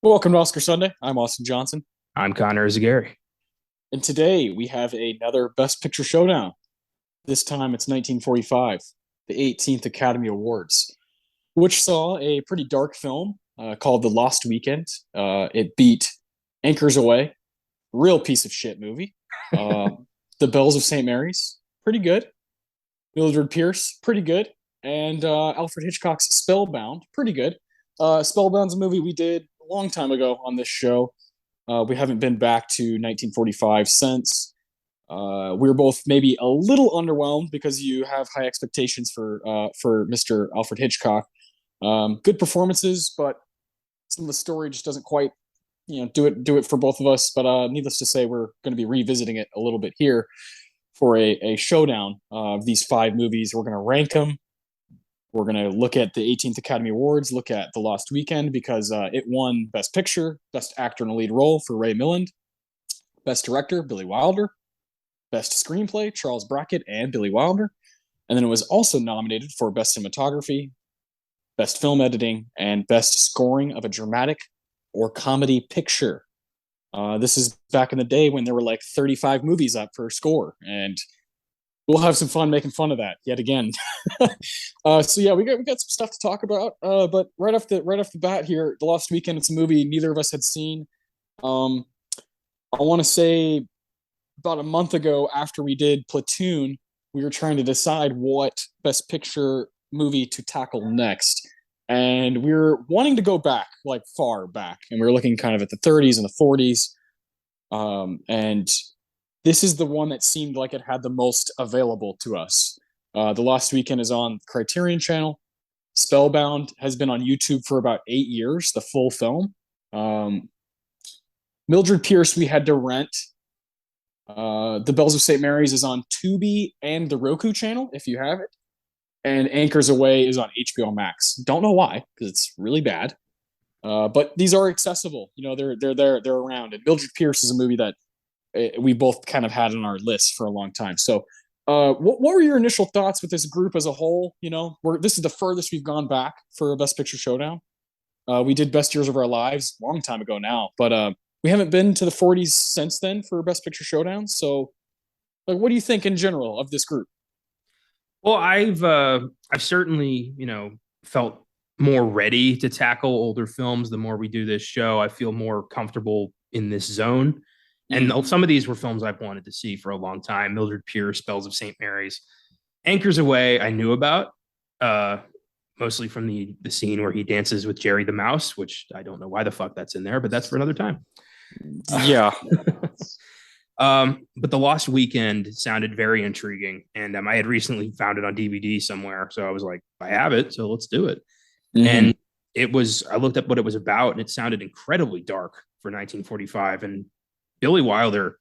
Welcome to Oscar Sunday. I'm Austin Johnson. I'm Connor Eyzaguirre. And today we have another Best Picture Showdown. This time it's 1945, the 18th Academy Awards, which saw a pretty dark film called The Lost Weekend. It beat Anchors Away, real piece of shit movie. The Bells of St. Mary's, pretty good. Mildred Pierce, pretty good. And Alfred Hitchcock's Spellbound, pretty good. Spellbound's a movie we did a long time ago on this show. We haven't been back to 1945 since. We were both maybe a little underwhelmed because you have high expectations for Mr. Alfred Hitchcock. Good performances, but some of the story just doesn't quite, do it for both of us. But needless to say, we're going to be revisiting it a little bit here for a showdown of these five movies. We're going to rank them. We're going to look at the 18th Academy Awards, look at The Lost Weekend because it won Best Picture, Best Actor in a Lead Role for Ray Milland, Best Director, Billy Wilder, Best Screenplay, Charles Brackett and Billy Wilder. And then it was also nominated for Best Cinematography, Best Film Editing, and Best Scoring of a Dramatic or Comedy Picture. This is back in the day when there were like 35 movies up for score, and we'll have some fun making fun of that yet again. So yeah, we got some stuff to talk about. But right off the bat here, The Lost Weekend, it's a movie neither of us had seen. I want to say about a month ago, after we did Platoon, we were trying to decide what Best Picture movie to tackle next. And we were wanting to go back, like far back. And we were looking kind of at the 30s and the 40s. And this is the one that seemed like it had the most available to us. The Lost Weekend is on Criterion Channel. Spellbound has been on YouTube for about 8 years, the full film. Mildred Pierce we had to rent. The Bells of St. Mary's is on Tubi and the Roku channel, if you have it. And Anchors Away is on HBO Max. Don't know why, because it's really bad. But these are accessible. They're there, they're around. And Mildred Pierce is a movie that we both kind of had on our list for a long time. So what were your initial thoughts with this group as a whole? This is the furthest we've gone back for a Best Picture Showdown. We did Best Years of Our Lives a long time ago now, but we haven't been to the 40s since then for Best Picture Showdown. So what do you think in general of this group? Well, I've certainly, felt more ready to tackle older films. The more we do this show, I feel more comfortable in this zone. And some of these were films I've wanted to see for a long time. Mildred Pierce, Bells of St. Mary's. Anchors Away, I knew about, mostly from the scene where he dances with Jerry the Mouse, which I don't know why the fuck that's in there, but that's for another time. Yeah. But The Lost Weekend sounded very intriguing. And I had recently found it on DVD somewhere. So I was like, I have it, so let's do it. And I looked up what it was about, and it sounded incredibly dark for 1945. And Billy Wilder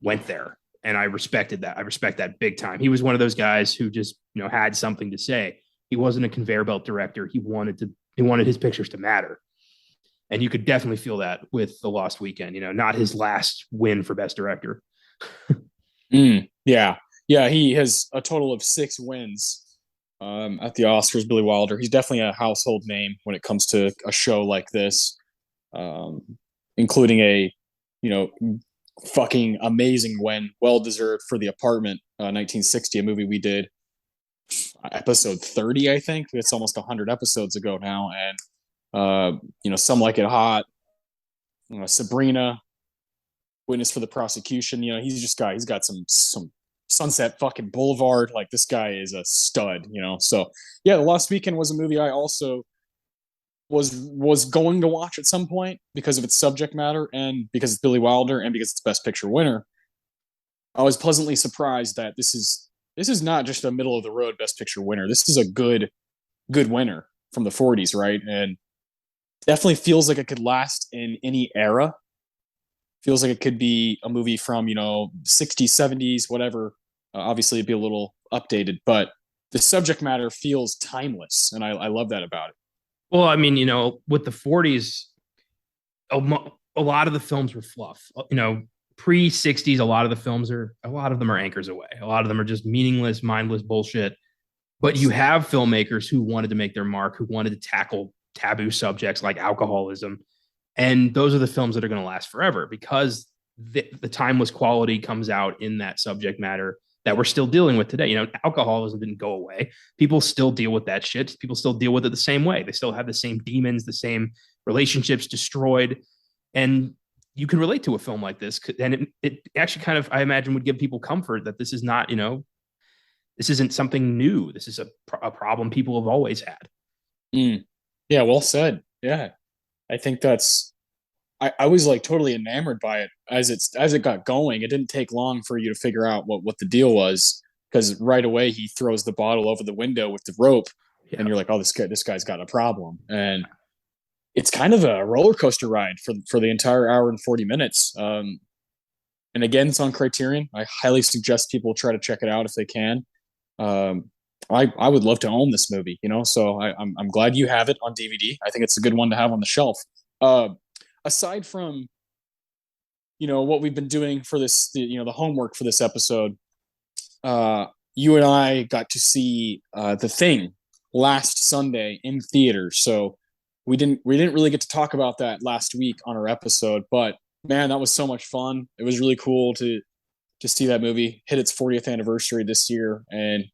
went there, and I respected that. I respect that big time. He was one of those guys who just, had something to say. He wasn't a conveyor belt director. He wanted his pictures to matter. And you could definitely feel that with The Lost Weekend, not his last win for Best Director. Yeah. Yeah, he has a total of 6 wins at the Oscars, Billy Wilder. He's definitely a household name when it comes to a show like this, including a fucking amazing win, well-deserved for The Apartment, 1960, a movie we did episode 30, I think. It's almost 100 episodes ago now. And, Some Like It Hot, Sabrina, Witness for the Prosecution. He's got some Sunset fucking Boulevard. Like, this guy is a stud, So, yeah, The Lost Weekend was a movie I also was going to watch at some point because of its subject matter and because it's Billy Wilder and because it's Best Picture winner. I was pleasantly surprised that this is not just a middle of the road Best Picture winner. This is a good winner from the 40s, right? And definitely feels like it could last in any era. Feels like it could be a movie from, 60s, 70s, whatever. Obviously, it'd be a little updated, but the subject matter feels timeless, and I love that about it. Well, I mean, with the 40s, a lot of the films were fluff. Pre 60s, a lot of them are anchors away. A lot of them are just meaningless, mindless bullshit. But you have filmmakers who wanted to make their mark, who wanted to tackle taboo subjects like alcoholism. And those are the films that are going to last forever because the timeless quality comes out in that subject matter that we're still dealing with today. Alcoholism didn't go away. People still deal with that shit. People still deal with it the same way. They still have the same demons, the same relationships destroyed. And you can relate to a film like this. And it actually kind of, I imagine, would give people comfort that this is not, this isn't something new. This is a problem people have always had. Yeah, well said. Yeah. I think I was like totally enamored by it as it got going. It didn't take long for you to figure out what the deal was because right away he throws the bottle over the window with the rope, and you're like, oh, this guy's got a problem. And it's kind of a roller coaster ride for the entire hour and 40 minutes. And again, it's on Criterion. I highly suggest people try to check it out if they can. I would love to own this movie, so I'm glad you have it on DVD. I think it's a good one to have on the shelf. Aside from, what we've been doing for this, the homework for this episode, you and I got to see The Thing last Sunday in theaters. So we didn't really get to talk about that last week on our episode, but man, that was so much fun. It was really cool to see that movie hit its 40th anniversary this year, and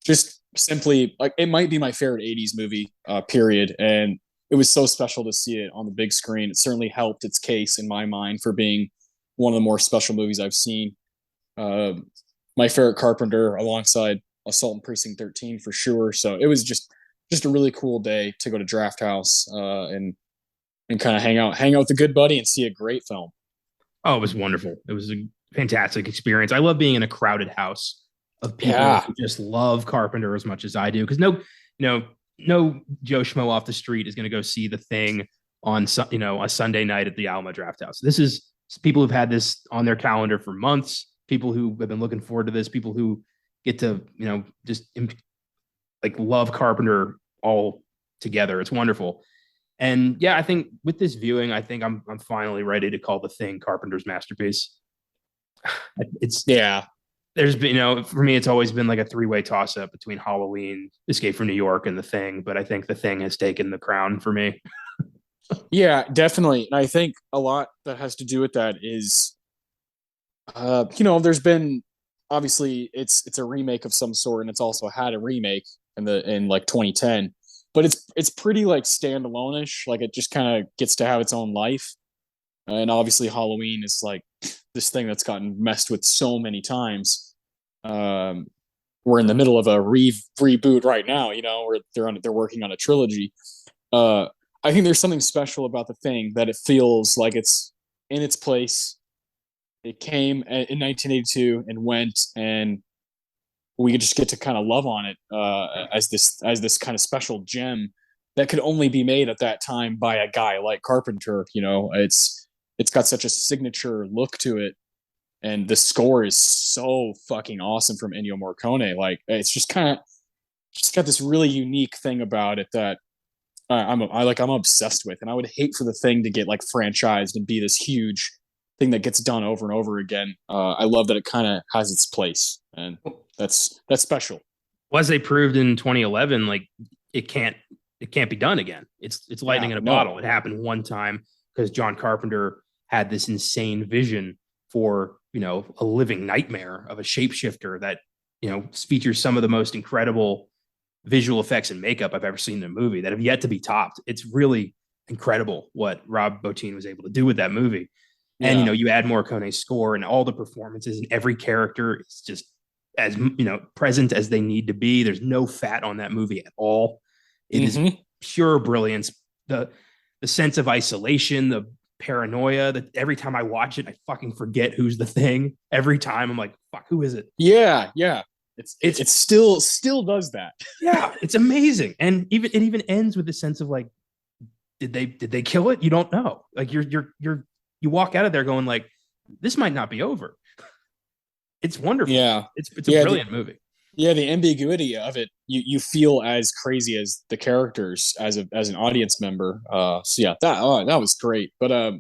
just simply like it might be my favorite 80s movie, period. And it was so special to see it on the big screen. It certainly helped its case in my mind for being one of the more special movies I've seen. My favorite Carpenter alongside Assault on Precinct 13 for sure. So it was just a really cool day to go to Draft House, and kind of hang out with a good buddy and see a great film. Oh, it was wonderful. It was a fantastic experience. I love being in a crowded house of people who just love Carpenter as much as I do. Because no Joe Schmo off the street is going to go see The Thing on a Sunday night at the Alamo Draft House. This is people who've had this on their calendar for months. People who have been looking forward to this. People who get to just like love Carpenter all together. It's wonderful. And yeah, I think with this viewing, I think I'm finally ready to call The Thing Carpenter's masterpiece. There's been, for me, it's always been like a three-way toss-up between Halloween, Escape from New York, and The Thing. But I think The Thing has taken the crown for me. Yeah, definitely. And I think a lot that has to do with that is, there's been obviously it's a remake of some sort, and it's also had a remake in like 2010. But it's pretty like standalone-ish. Like it just kind of gets to have its own life. And obviously Halloween is like this thing that's gotten messed with so many times. We're in the middle of a reboot right now, where they're working on a trilogy. I think there's something special about The Thing that it feels like it's in its place. It came in 1982 and went, and we just get to kind of love on it as this kind of special gem that could only be made at that time by a guy like Carpenter. It's got such a signature look to it, and the score is so fucking awesome from Ennio Morricone. Like it's just got this really unique thing about it that I'm obsessed with, and I would hate for The Thing to get like franchised and be this huge thing that gets done over and over again. I love that it kind of has its place, and that's special. Well, as they proved in 2011, like it can't be done again. It's lightning in a bottle. It happened one time because John Carpenter had this insane vision for a living nightmare of a shapeshifter that features some of the most incredible visual effects and makeup I've ever seen in a movie that have yet to be topped. It's really incredible what Rob Bottin was able to do with that movie. Yeah. And you add Morricone's score and all the performances, and every character is just as present as they need to be. There's no fat on that movie at all. It is pure brilliance. The sense of isolation, the paranoia that every time I watch it, I fucking forget who's the thing. Every time I'm like, fuck, who is it? Yeah. It still does that. Yeah, it's amazing. And it even ends with the sense of like, did they kill it? You don't know. Like you walk out of there going like, this might not be over. It's wonderful. Yeah. It's a Yeah. brilliant movie. Yeah, the ambiguity of it, you feel as crazy as the characters as an audience member. So yeah, that was great. But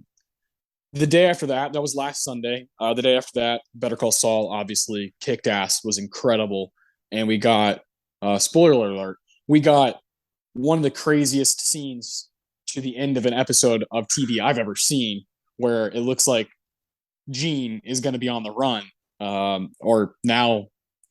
the day after that, that was last Sunday. The day after that, Better Call Saul obviously kicked ass, was incredible, and we got spoiler alert, we got one of the craziest scenes to the end of an episode of TV I've ever seen, where it looks like Gene is going to be on the run, or now,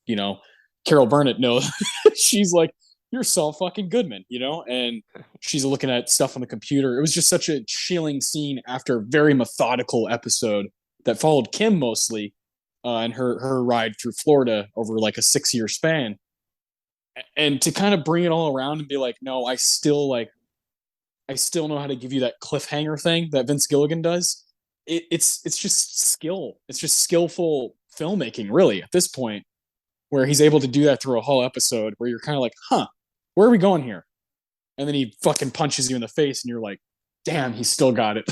you know, Carol Burnett knows she's like, "You're Saul fucking Goodman," and she's looking at stuff on the computer. It was just such a chilling scene after a very methodical episode that followed Kim mostly, and her ride through Florida over like a 6-year span, and to kind of bring it all around and be like, no, I still know how to give you that cliffhanger thing that Vince Gilligan does. It's just skill. It's just skillful filmmaking, really, at this point, where he's able to do that through a whole episode where you're kind of like, huh, where are we going here? And then he fucking punches you in the face and you're like, damn, he still got it.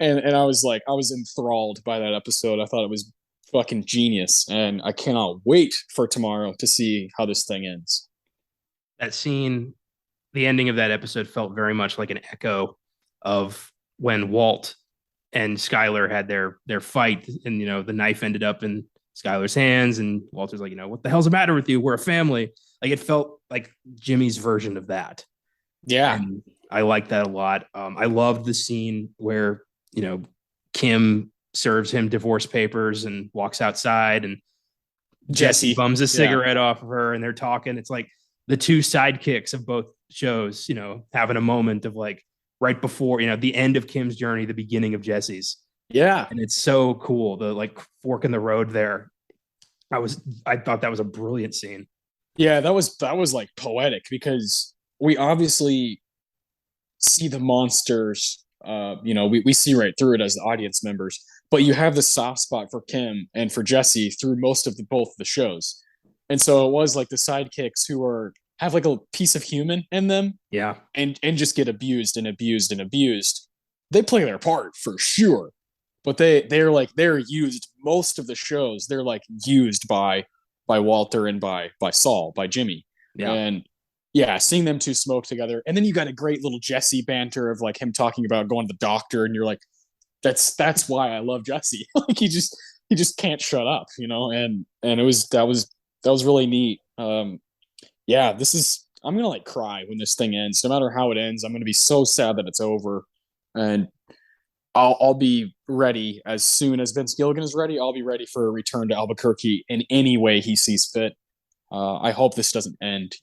and I was like, I was enthralled by that episode. I thought it was fucking genius. And I cannot wait for tomorrow to see how this thing ends. That scene, the ending of that episode felt very much like an echo of when Walt and Skyler had their fight, and the knife ended up in Skyler's hands, and Walter's like, what the hell's the matter with you? We're a family. Like, it felt like Jimmy's version of that. Yeah. And I like that a lot. I loved the scene where, Kim serves him divorce papers and walks outside, and Jesse bums a cigarette off of her, and they're talking. It's like the two sidekicks of both shows, having a moment of like right before, the end of Kim's journey, the beginning of Jesse's. Yeah. And it's so cool. The like fork in the road there. I thought that was a brilliant scene. Yeah, that was like poetic, because we obviously see the monsters. We see right through it as the audience members, but you have the soft spot for Kim and for Jesse through most of both of the shows. And so it was like the sidekicks who have like a piece of human in them. Yeah. And just get abused and abused and abused. They play their part for sure. But they're used most of the shows. They're like used by Walter and by Saul, by Jimmy. Yeah. And yeah, seeing them two smoke together. And then you got a great little Jesse banter of like him talking about going to the doctor, and you're like, that's why I love Jesse. Like he just can't shut up, and that was really neat. Yeah, I'm gonna like cry when this thing ends. No matter how it ends, I'm gonna be so sad that it's over. And I'll be ready as soon as Vince Gilligan is ready. I'll be ready for a return to Albuquerque in any way he sees fit. I hope this doesn't end,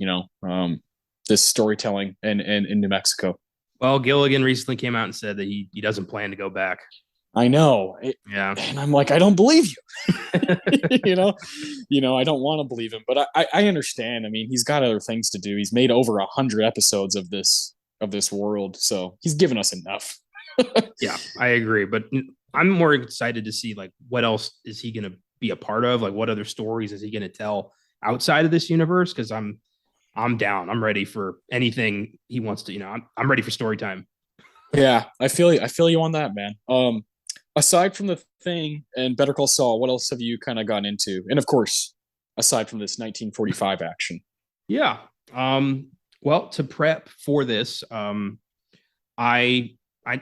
this storytelling in New Mexico. Well, Gilligan recently came out and said that he doesn't plan to go back. I know. Yeah. And I'm like, I don't believe you. I don't want to believe him, but I understand. I mean, he's got other things to do. He's made over 100 episodes of this world, so he's given us enough. Yeah, I agree. But I'm more excited to see like what else is he going to be a part of? Like what other stories is he going to tell outside of this universe? Because I'm down. I'm ready for anything he wants to. I'm ready for story time. Yeah, I feel you on that, man. Aside from the Thing and Better Call Saul, what else have you kind of gone into? And of course, aside from this 1945 action. Yeah. Well, to prep for this, I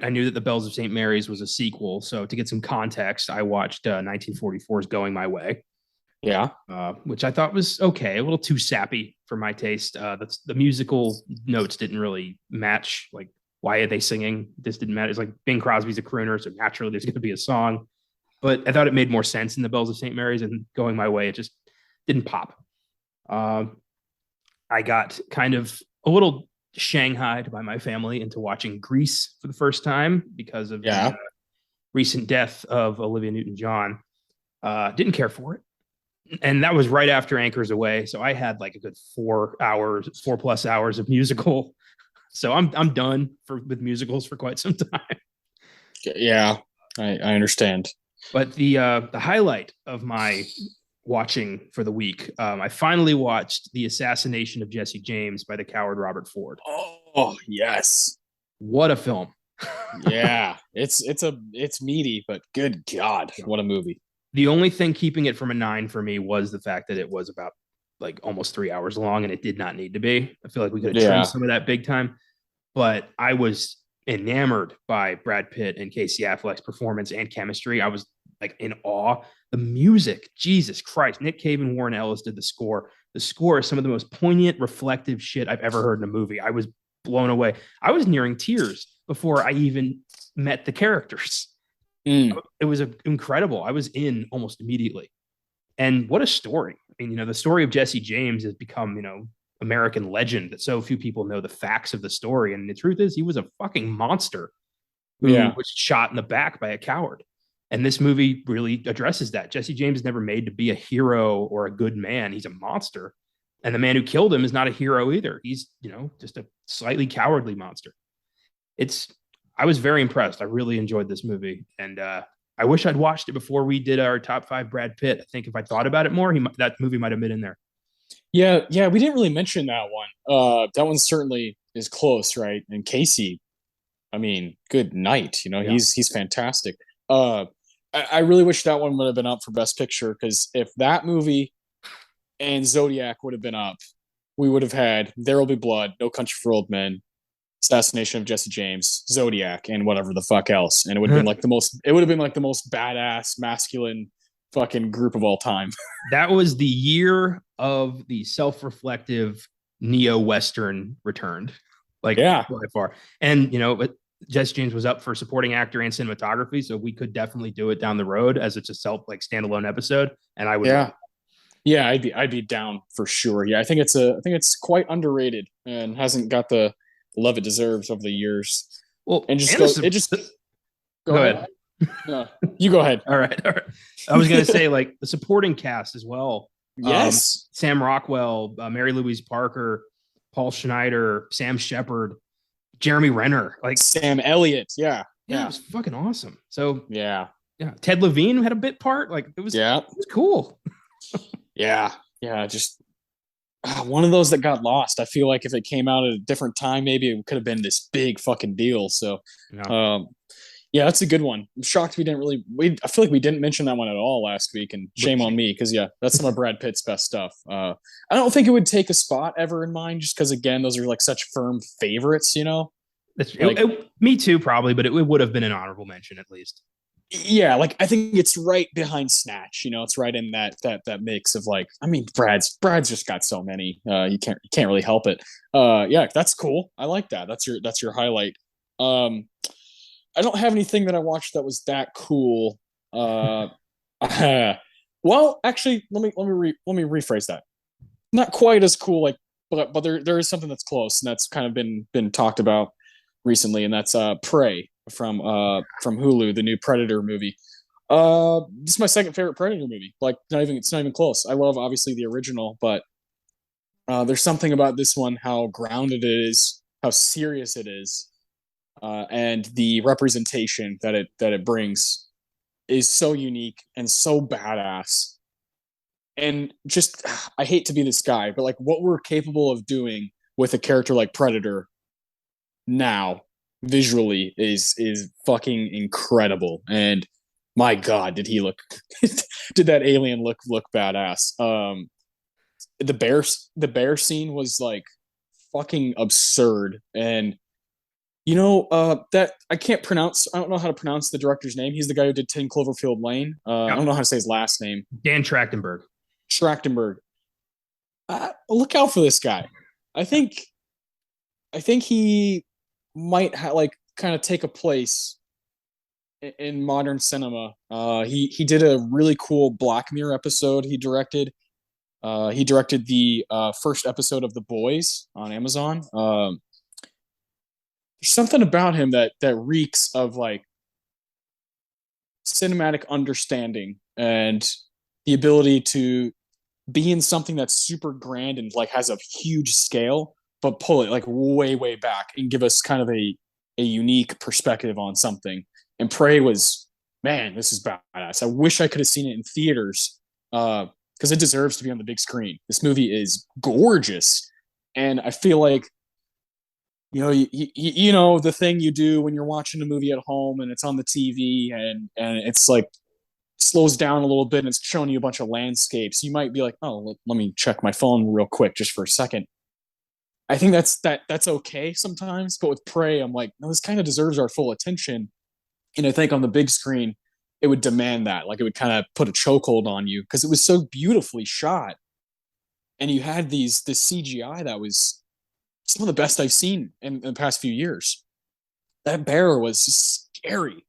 knew that The Bells of St. Mary's was a sequel. So to get some context, I watched 1944's Going My Way. Yeah. Which I thought was okay, a little too sappy for my taste. The musical notes didn't really match. Like, why are they singing? This didn't matter. It's like Bing Crosby's a crooner, so naturally there's going to be a song. But I thought it made more sense in The Bells of St. Mary's, and Going My Way, it just didn't pop. I got kind of a little shanghaied by my family into watching Grease for the first time because of the recent death of Olivia Newton-John. Didn't care for it. And that was right after Anchors Away. So I had like a good 4+ hours of musical. So I'm done with musicals for quite some time. Yeah, I understand. But the highlight of my watching for the week, I finally watched The Assassination of Jesse James by the coward Robert Ford. Oh, yes. What a film. Yeah, it's meaty, but good God, what a movie. The only thing keeping it from a 9 for me was the fact that it was about like almost 3 hours long, and it did not need to be. I feel like we could have trimmed Yeah. some of that big time, but I was enamored by Brad Pitt and Casey Affleck's performance and chemistry. I was like in awe. The music, Jesus Christ, Nick Cave and Warren Ellis did the score. The score is some of the most poignant, reflective shit I've ever heard in a movie. I was blown away. I was nearing tears before I even met the characters. Mm. It was incredible. I was in almost immediately. And what a story. I mean, the story of Jesse James has become, American legend that so few people know the facts of the story. And the truth is, he was a fucking monster who Yeah. was shot in the back by a coward. And this movie really addresses that. Jesse James is never made to be a hero or a good man. He's a monster. And the man who killed him is not a hero either. He's, just a slightly cowardly monster. I was very impressed. I really enjoyed this movie. And I wish I'd watched it before we did our top 5 Brad Pitt. I think if I thought about it more, that movie might have been in there. Yeah, we didn't really mention that one. That one certainly is close, right? And Casey, I mean, good night. Yeah. He's fantastic. I really wish that one would have been up for Best Picture, because if that movie and Zodiac would have been up, we would have had There Will Be Blood, No Country for Old Men, Assassination of Jesse James, Zodiac, and whatever the fuck else. And it would have been like the most badass masculine fucking group of all time. That was the year of the self-reflective neo-Western returned. Like, Yeah. by far. And but Jesse James was up for supporting actor and cinematography, so we could definitely do it down the road as it's a standalone episode. And I would Yeah, I'd be down for sure. Yeah, I think it's quite underrated and hasn't got the love it deserves over the years. Well, And go ahead. No, you go ahead. All right. I was gonna say, like, the supporting cast as well. Yes. Sam Rockwell, Mary Louise Parker, Paul Schneider, Sam Shepard, Jeremy Renner, like Sam Elliott. Yeah. It was fucking awesome. So yeah. Ted Levine had a bit part. Like, it was cool. Yeah. Just one of those that got lost. I feel like if it came out at a different time, maybe it could have been this big fucking deal. So, yeah, that's a good one. I'm shocked we didn't really. I feel like we didn't mention that one at all last week, and shame on me, because that's some of Brad Pitt's best stuff. I don't think it would take a spot ever in mine, just because again, those are like such firm favorites. Me too, probably, but it would have been an honorable mention at least. Yeah, like I think it's right behind Snatch. It's right in that mix of, like, I mean, Brad's just got so many. You can't really help it. Yeah, that's cool. I like that. That's your highlight. I don't have anything that I watched that was that cool. Well, actually, let me rephrase that. Not quite as cool, like, but there is something that's close, and that's kind of been talked about recently, and that's Prey from Hulu, the new Predator movie. This is my second favorite Predator movie. Like, it's not even close. I love, obviously, the original, but there's something about this one, how grounded it is, how serious it is. And the representation that it brings is so unique and so badass. And just, I hate to be this guy, but like what we're capable of doing with a character like Predator now, visually, is fucking incredible. And my God, did did that alien look badass? The bear scene was like fucking absurd. And that I don't know how to pronounce the director's name. He's the guy who did 10 Cloverfield Lane. I don't know how to say his last name. Dan Trachtenberg. Look out for this guy. I think he might like kind of take a place in modern cinema. He did a really cool Black Mirror episode he directed. He directed the first episode of The Boys on Amazon. There's something about him that reeks of like cinematic understanding and the ability to be in something that's super grand and like has a huge scale, but pull it like way back and give us kind of a unique perspective on something. And Prey was, man, this is badass. I wish I could have seen it in theaters, because it deserves to be on the big screen. This movie is gorgeous, and I feel like You know the thing you do when you're watching a movie at home and it's on the TV and it's like slows down a little bit and it's showing you a bunch of landscapes. You might be like, oh, let me check my phone real quick just for a second. I think that's okay sometimes, but with Prey, I'm like, no, this kind of deserves our full attention. And I think on the big screen, it would demand that. Like it would kind of put a chokehold on you because it was so beautifully shot. And you had this CGI that was some of the best I've seen in the past few years. That bear was scary.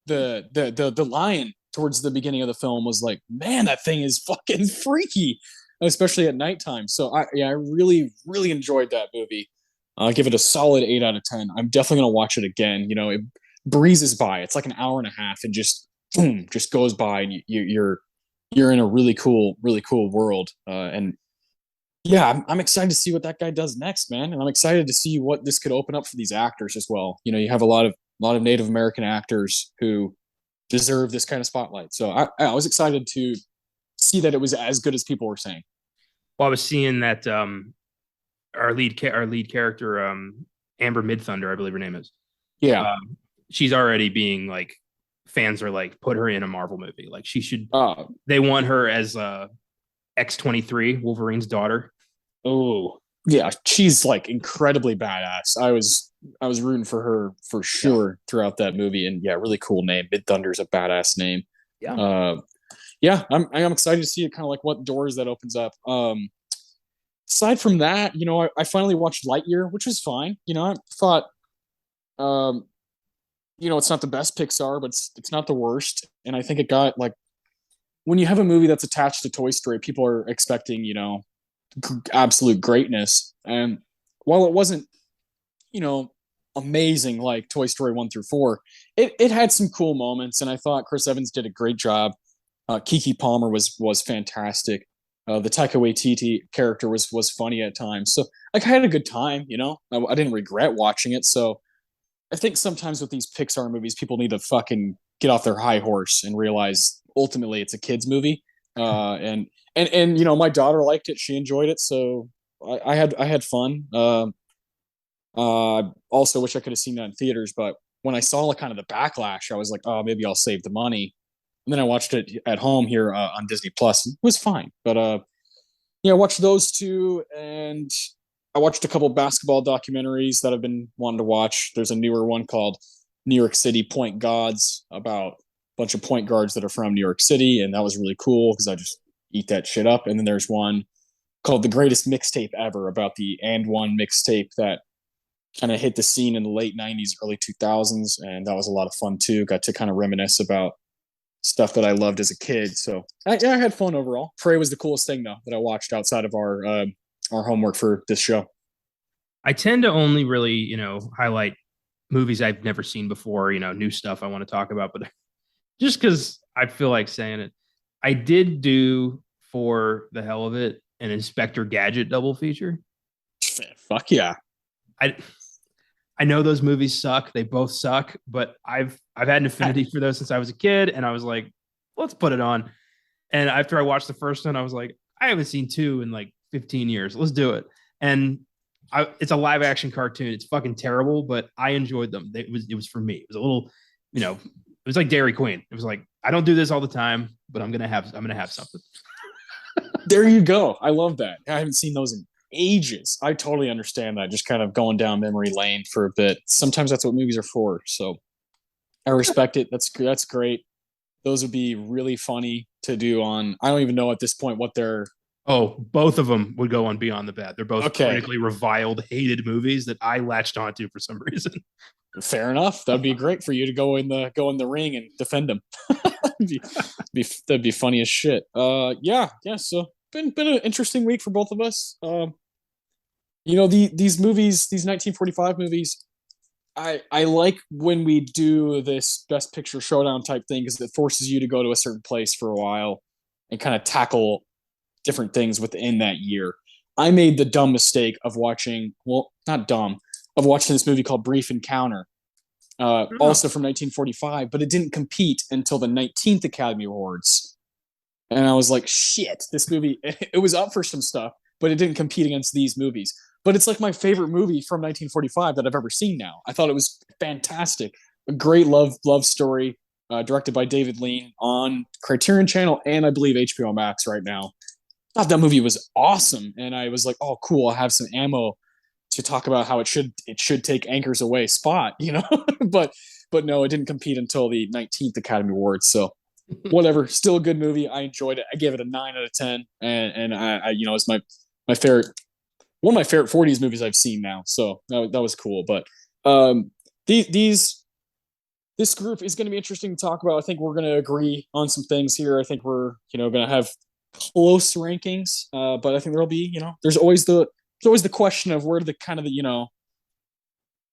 The lion towards the beginning of the film was like, man, that thing is fucking freaky, especially at nighttime. So I really really enjoyed that movie. I'll give it a solid 8 out of 10. I'm definitely gonna watch it again. It breezes by. It's like an hour and a half and just boom, just goes by, and you're in a really cool world. And yeah, I'm excited to see what that guy does next, man. And I'm excited to see what this could open up for these actors as well. You have a lot of Native American actors who deserve this kind of spotlight. So I was excited to see that it was as good as people were saying. Well, I was seeing that our lead character, Amber Midthunder, I believe her name is. Yeah. She's already being like, fans are like, put her in a Marvel movie. Like she should. Uh, They want her as X-23, Wolverine's daughter. oh, yeah. She's like incredibly badass. I was rooting for her for sure throughout that movie. And yeah, really cool name. Mid Thunder's a badass name. Yeah. Yeah, I'm excited to see it, kind of like what doors that opens up. Aside from that, I finally watched Lightyear, which was fine. I thought, um, it's not the best Pixar, but it's not the worst. And I think it got like, when you have a movie that's attached to Toy Story, people are expecting, absolute greatness. And while it wasn't, you know, amazing like Toy Story 1 through 4, it had some cool moments, and I thought Chris Evans did a great job. Kiki Palmer was fantastic. The Taika Waititi character was funny at times. So like I had a good time. I didn't regret watching it. So I think sometimes with these Pixar movies, people need to fucking get off their high horse and realize ultimately it's a kids movie. And my daughter liked it; she enjoyed it, so I had fun. Also wish I could have seen that in theaters, but when I saw like kind of the backlash, I was like, oh, maybe I'll save the money. And then I watched it at home here on Disney Plus. It was fine, but yeah, I watched those two, and I watched a couple basketball documentaries that I've been wanting to watch. There's a newer one called New York City Point Gods, about a bunch of point guards that are from New York City, and that was really cool because I just eat that shit up. And then there's one called The Greatest Mixtape Ever, about the And One mixtape that kind of hit the scene in the late 90s, early 2000s, and that was a lot of fun too. Got to kind of reminisce about stuff that I loved as a kid. So yeah, I had fun overall. Prey was the coolest thing though that I watched outside of our homework for this show. I tend to only really, highlight movies I've never seen before, new stuff I want to talk about, but just because I feel like saying it, I did do, for the hell of it, an Inspector Gadget double feature. Fuck yeah. I know those movies suck. They both suck, but I've had an affinity for those since I was a kid, and I was like, let's put it on. And after I watched the first one, I was like, I haven't seen two in like 15 years. Let's do it. And it's a live action cartoon. It's fucking terrible, but I enjoyed them. It was for me. It was a little, it was like Dairy Queen. It was like, I don't do this all the time, but I'm gonna have something. There you go. I love that. I haven't seen those in ages. I totally understand that. Just kind of going down memory lane for a bit. Sometimes that's what movies are for. So I respect it. That's great. Those would be really funny to do on. I don't even know at this point what they're. Oh, both of them would go on Beyond the Bad. They're both Okay. critically reviled, hated movies that I latched onto for some reason. Fair enough. That'd be great for you to go in the ring and defend them. That'd be funny as shit. Yeah. So been an interesting week for both of us. These movies, these 1945 movies, I like when we do this Best Picture Showdown type thing, because it forces you to go to a certain place for a while and kind of tackle different things within that year. I made the dumb mistake of watching, well, not dumb, of watching this movie called Brief Encounter, also from 1945, but it didn't compete until the 19th Academy Awards. And I was like, shit, this movie, it was up for some stuff, but it didn't compete against these movies. but it's like my favorite movie from 1945 that I've ever seen now. I thought it was fantastic. A great love story, directed by David Lean on Criterion Channel and I believe HBO Max right now. I thought that movie was awesome. And I was like, oh, cool. I'll have some ammo to talk about how it should take Anchors Away spot, but no, it didn't compete until the 19th Academy Awards. So whatever, still a good movie. I enjoyed it. I gave it a 9 out of 10. And I it's my favorite, one of my favorite 40s movies I've seen now. So that was cool. But this group is going to be interesting to talk about. I think we're going to agree on some things here. I think we're, going to have close rankings. But I think there'll be, there's always the question of where the kind of the,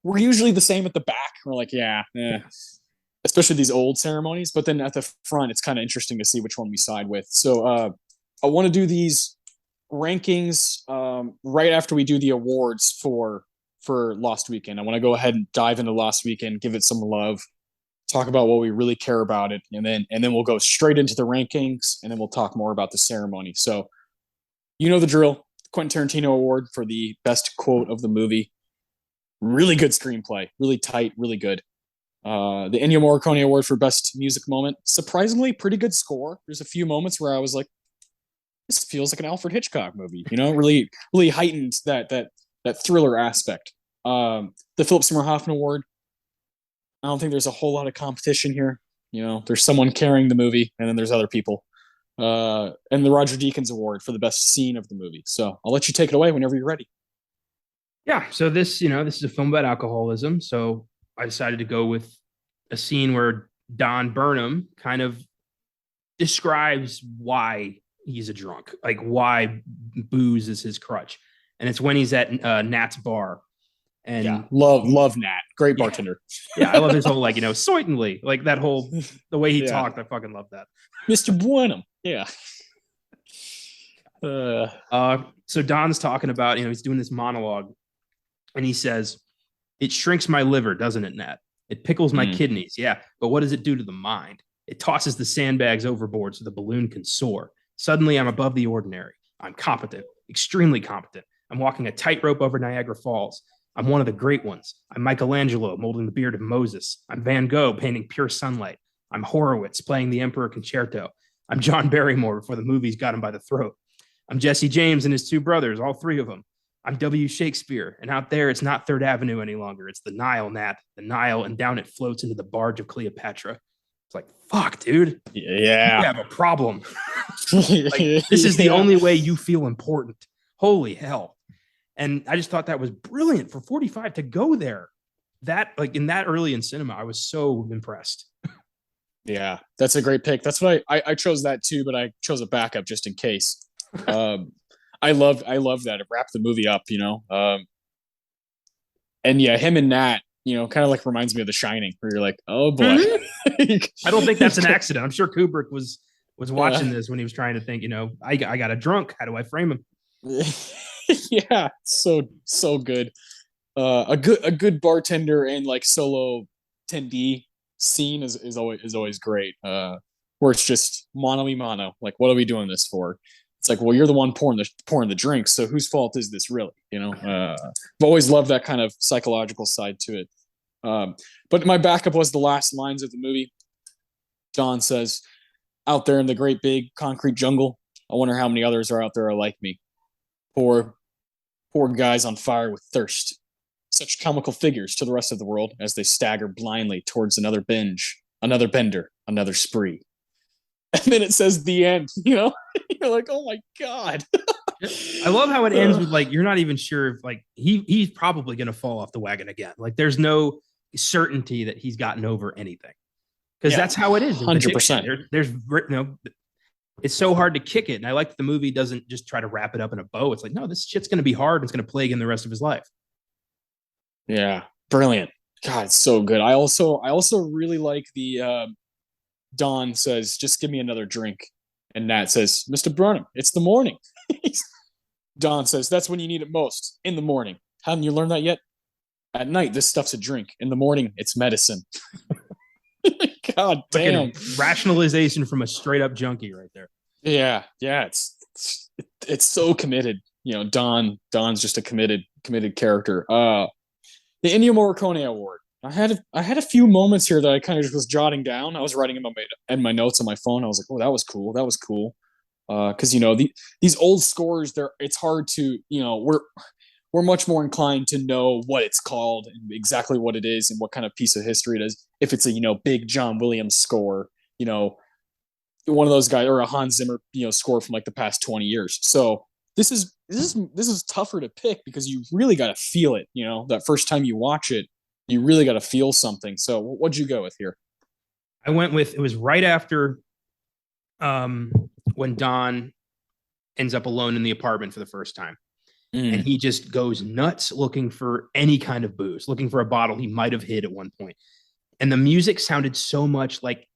we're usually the same at the back. We're like, yeah, especially these old ceremonies. But then at the front, it's kind of interesting to see which one we side with. So I want to do these rankings right after we do the awards for Lost Weekend. I want to go ahead and dive into Lost Weekend, give it some love, talk about what we really care about it, and then we'll go straight into the rankings, and then we'll talk more about the ceremony. So you know the drill. Quentin Tarantino Award for the best quote of the movie. Really good screenplay, really tight, really good. The Ennio Morricone Award for best music moment. Surprisingly, pretty good score. There's a few moments where I was like, this feels like an Alfred Hitchcock movie. Really, really heightened that thriller aspect. The Philip Seymour Hoffman Award. I don't think there's a whole lot of competition here. There's someone carrying the movie, and then there's other people. And the Roger Deakins Award for the best scene of the movie. So I'll let you take it away whenever you're ready. Yeah. So this is a film about alcoholism. So I decided to go with a scene where Don Burnham kind of describes why he's a drunk, like why booze is his crutch. And it's when he's at Nat's bar. And yeah, love Nat. Great bartender. Yeah, I love his whole, certainly, like that whole, the way he talked. I fucking love that. Mr. Buenum. Yeah. So Don's talking about, he's doing this monologue and he says, it shrinks my liver, doesn't it, Nat? It pickles my kidneys. Yeah. But what does it do to the mind? It tosses the sandbags overboard so the balloon can soar. Suddenly I'm above the ordinary. I'm competent, extremely competent. I'm walking a tightrope over Niagara Falls. I'm one of the great ones. I'm Michelangelo molding the beard of Moses. I'm Van Gogh painting pure sunlight. I'm Horowitz playing the Emperor Concerto. I'm John Barrymore before the movies got him by the throat. I'm Jesse James and his two brothers, all three of them. I'm W. Shakespeare, and out there it's not Third Avenue any longer. It's the Nile, Nat, the Nile, and down it floats into the barge of Cleopatra. It's like, fuck, dude. Yeah. You have a problem. This is the only way you feel important. Holy hell. And I just thought that was brilliant for 45 to go there. That, in that early in cinema, I was so impressed. Yeah, that's a great pick. That's what I chose that too, but I chose a backup just in case. I love that. It wrapped the movie up, and yeah, him and Nat, kind of reminds me of The Shining, where you're like, oh boy. I don't think that's an accident. I'm sure Kubrick was watching this when he was trying to think, I got a drunk. How do I frame him? Yeah, so good. A good bartender and solo attendee scene is always great. Where it's just mano y mano. What are we doing this for? It's well, you're the one pouring the drinks, so whose fault is this really? I've always loved that kind of psychological side to it. But my backup was the last lines of the movie. Don says, "Out there in the great big concrete jungle, I wonder how many others are out there like me. Poor guys on fire with thirst. Such comical figures to the rest of the world as they stagger blindly towards another binge, another bender, another spree." And then it says the end, You're like, oh my God. I love how it ends with you're not even sure if he's probably going to fall off the wagon again. There's no certainty that he's gotten over anything. Because that's how it is. 100%. There's it's so hard to kick it. And I like that the movie doesn't just try to wrap it up in a bow. It's no, this shit's going to be hard. And it's going to plague him the rest of his life. Yeah. Brilliant. God, it's so good. I also really like the Don says, just give me another drink. And Nat says, Mr. Burnham, it's the morning. Don says, that's when you need it most, in the morning. Haven't you learned that yet? At night, this stuff's a drink. In the morning, it's medicine. God damn. Rationalization from a straight up junkie right there. Yeah. It's so committed. Don's just a committed committed character. The Ennio Morricone Award. I had a few moments here that I kind of just was jotting down. I was writing in my notes on my phone. I was like, oh, that was cool. That was cool. Because these old scores, it's hard to we're much more inclined to know what it's called and exactly what it is and what kind of piece of history it is. If it's a big John Williams score, one of those guys, or a Hans Zimmer score from like the past 20 years. So this is tougher to pick because you really got to feel it. That first time you watch it, you really got to feel something. So what'd you go with here? I went with, it was right after when Don ends up alone in the apartment for the first time. And he just goes nuts looking for any kind of booze, looking for a bottle he might have hid at one point. And the music sounded so much like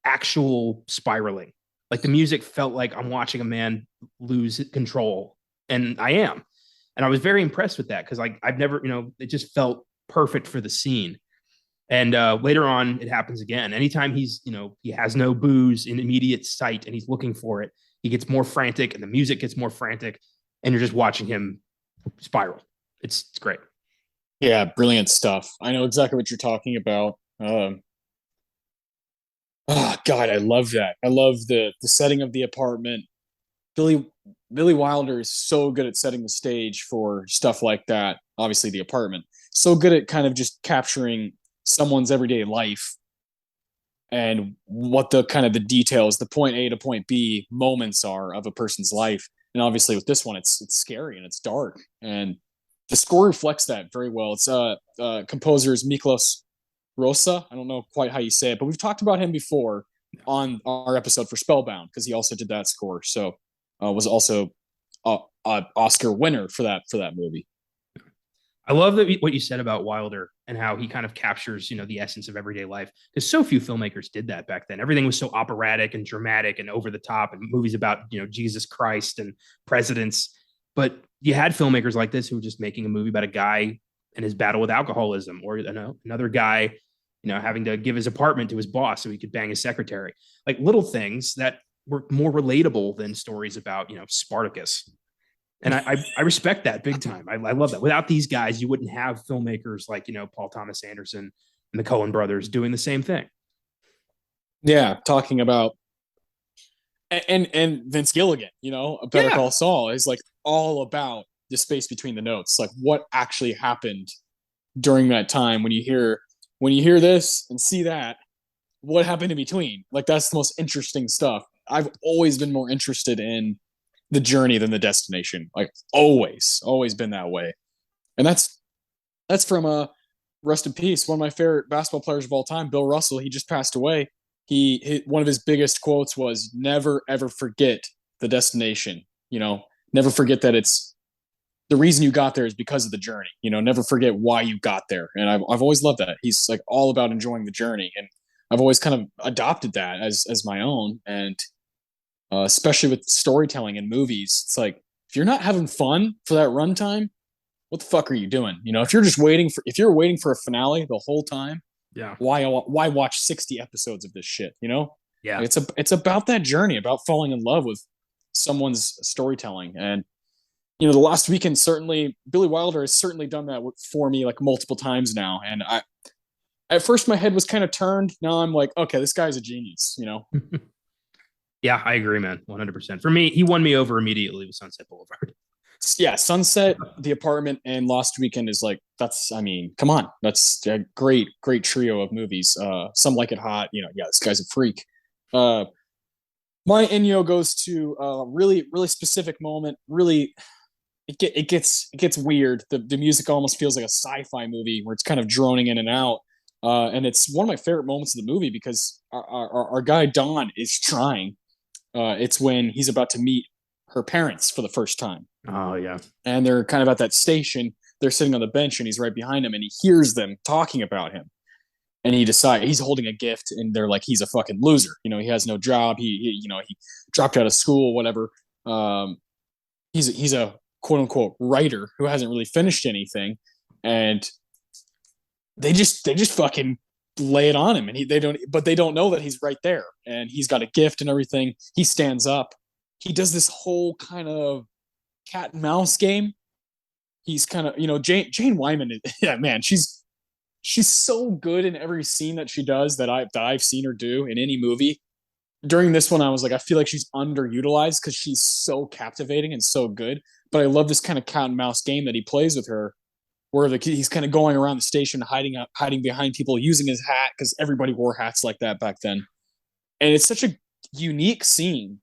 actual spiraling. Like the music felt like I'm watching a man lose control. And I am. And I was very impressed with that because I've never, it just felt perfect for the scene. And later on, it happens again. Anytime he has no booze in immediate sight and he's looking for it, he gets more frantic and the music gets more frantic. And you're just watching him spiral. It's great. Yeah, brilliant stuff. I know exactly what you're talking about. Oh God, I love that. I love the setting of the apartment. Billy Wilder is so good at setting the stage for stuff like that. Obviously, the apartment. So good at kind of just capturing someone's everyday life and what the kind of the details, the point A to point B moments are of a person's life. And obviously, with this one, it's scary and it's dark, and the score reflects that very well. It's composer is Miklos Rosa. I don't know quite how you say it, but we've talked about him before on our episode for Spellbound because he also did that score. So was also a Oscar winner for that movie. I love that what you said about Wilder and how he kind of captures, the essence of everyday life. Because so few filmmakers did that back then. Everything was so operatic and dramatic and over the top, and movies about, Jesus Christ and presidents. But you had filmmakers like this who were just making a movie about a guy and his battle with alcoholism, or another guy, having to give his apartment to his boss so he could bang his secretary. Like little things that were more relatable than stories about, Spartacus. And I respect that big time. I love that. Without these guys, you wouldn't have filmmakers like, Paul Thomas Anderson and the Coen brothers doing the same thing. Yeah, talking about and Vince Gilligan, Better Call Saul is like all about the space between the notes, like what actually happened during that time when you hear this and see that, what happened in between. Like that's the most interesting stuff. I've always been more interested in the journey than the destination. Like always been that way. And that's from rest in peace. One of my favorite basketball players of all time, Bill Russell. He just passed away. One of his biggest quotes was never ever forget the destination. Never forget that it's the reason you got there is because of the journey. Never forget why you got there. And I've always loved that. He's like all about enjoying the journey, and I've always kind of adopted that as my own. And especially with storytelling in movies, it's like if you're not having fun for that runtime, what the fuck are you doing? If you're waiting for a finale the whole time, yeah, why watch 60 episodes of this shit? Yeah, like it's about that journey, about falling in love with someone's storytelling. And the last weekend, certainly Billy Wilder has certainly done that for me like multiple times now. And at first my head was kind of turned. Now I'm like, okay, this guy's a genius. Yeah, I agree, man. 100%. For me, he won me over immediately with Sunset Boulevard. Yeah, Sunset, The Apartment, and Lost Weekend is like, come on. That's a great trio of movies. Some Like It Hot, this guy's a freak. My Ennio goes to a really, really specific moment. Really, it gets weird. The music almost feels like a sci-fi movie where it's kind of droning in and out. And it's one of my favorite moments of the movie because our guy Don is trying. It's when he's about to meet her parents for the first time. Oh yeah. And they're kind of at that station. They're sitting on the bench and he's right behind him and he hears them talking about him. And he decides he's holding a gift and they're like, he's a fucking loser. He has no job. He dropped out of school, whatever. He's a quote unquote writer who hasn't really finished anything. And they just fucking lay it on him, and they don't know that he's right there, and he's got a gift and everything. He stands up. He does this whole kind of cat and mouse game. he's kind of, Jane Wyman. Yeah, man, she's so good in every scene that she does that I've seen her do in any movie. During this one, I was like, I feel like she's underutilized because she's so captivating and so good. But I love this kind of cat and mouse game that he plays with her, where he's kind of going around the station, hiding behind people, using his hat because everybody wore hats like that back then. And it's such a unique scene,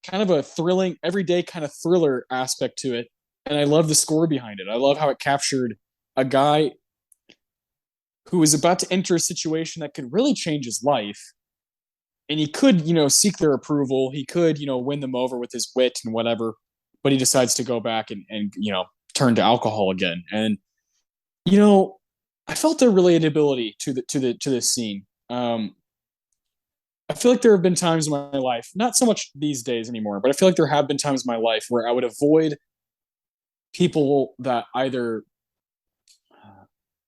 kind of a thrilling, everyday kind of thriller aspect to it. And I love the score behind it. I love how it captured a guy who was about to enter a situation that could really change his life. And he could, seek their approval. He could, win them over with his wit and whatever. But he decides to go back and turn to alcohol again. And I felt a relatability to this scene. I feel like there have been times in my life, not so much these days anymore, but I feel like there have been times in my life where I would avoid people that either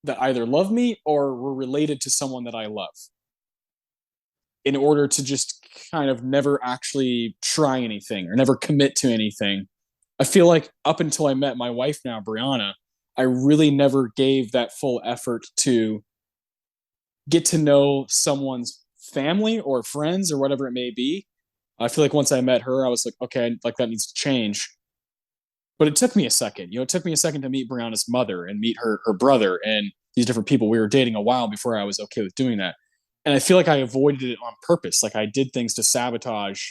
love me or were related to someone that I love, in order to just kind of never actually try anything or never commit to anything. I feel like up until I met my wife now, Brianna, I really never gave that full effort to get to know someone's family or friends or whatever it may be. I feel like once I met her, I was like, okay, like that needs to change. But it took me a second. It took me a second to meet Brianna's mother and meet her brother and these different people. We were dating a while before I was okay with doing that. And I feel like I avoided it on purpose. Like I did things to sabotage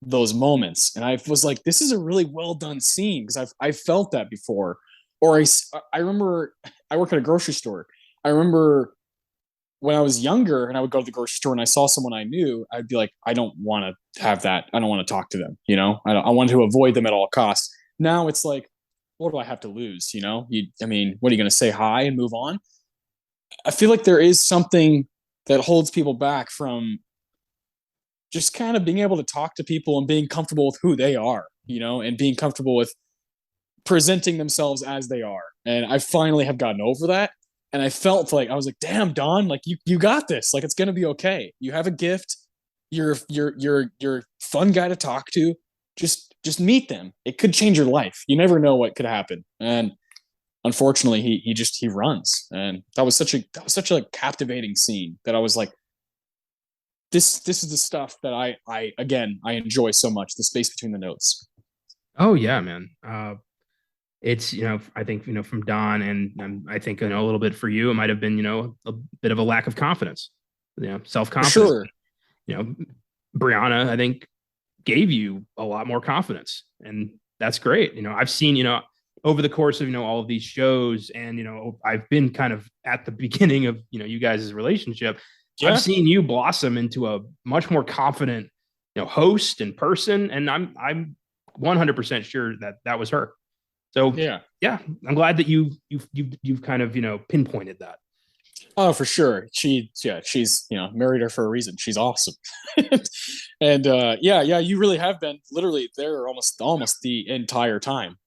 those moments. And I was like, this is a really well done scene because I've felt that before. Or I remember I work at a grocery store. I remember when I was younger and I would go to the grocery store and I saw someone I knew, I'd be like, I don't want to have that. I don't want to talk to them. I wanted to avoid them at all costs. Now it's like, what do I have to lose? What are you going to say hi and move on? I feel like there is something that holds people back from just kind of being able to talk to people and being comfortable with who they are, and being comfortable with presenting themselves as they are. And I finally have gotten over that. And I felt like, I was like, damn, Don, like you got this. Like, it's going to be okay. You have a gift. You're a fun guy to talk to. Just meet them. It could change your life. You never know what could happen. And unfortunately, he runs. And that was such a captivating scene that I was like, this is the stuff that I enjoy so much, the space between the notes. Oh yeah, man. It's, I think, from Don, and I think, a little bit for you, it might have been, a bit of a lack of confidence, self-confidence. Sure. Brianna, I think, gave you a lot more confidence, and that's great. I've seen, over the course of, all of these shows, and, I've been kind of at the beginning of, you guys' relationship. Yeah. I've seen you blossom into a much more confident, host and person. And I'm 100% sure that was her. So yeah, I'm glad that you've kind of, pinpointed that. Oh, for sure. She's, married her for a reason. She's awesome. And you really have been literally there almost the entire time.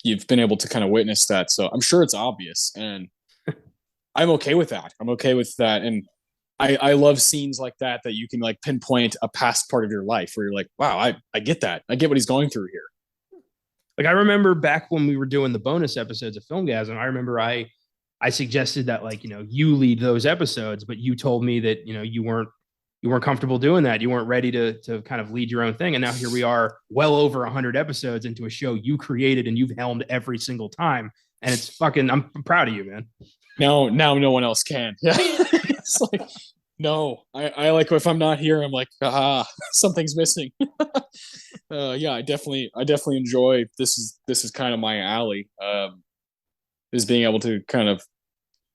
You've been able to kind of witness that. So I'm sure it's obvious, and I'm okay with that. And I love scenes like that you can like pinpoint a past part of your life where you're like, wow, I get that. I get what he's going through here. Like, I remember back when we were doing the bonus episodes of FILMGAZM, I remember I suggested that, like, you lead those episodes, but you told me that, you weren't comfortable doing that. You weren't ready to kind of lead your own thing. And now here we are, well over 100 episodes into a show you created and you've helmed every single time. And it's fucking, I'm proud of you, man. Now no one else can. Yeah. It's like, no, I like, if I'm not here, I'm like, something's missing. I definitely enjoy this is kind of my alley. Is being able to kind of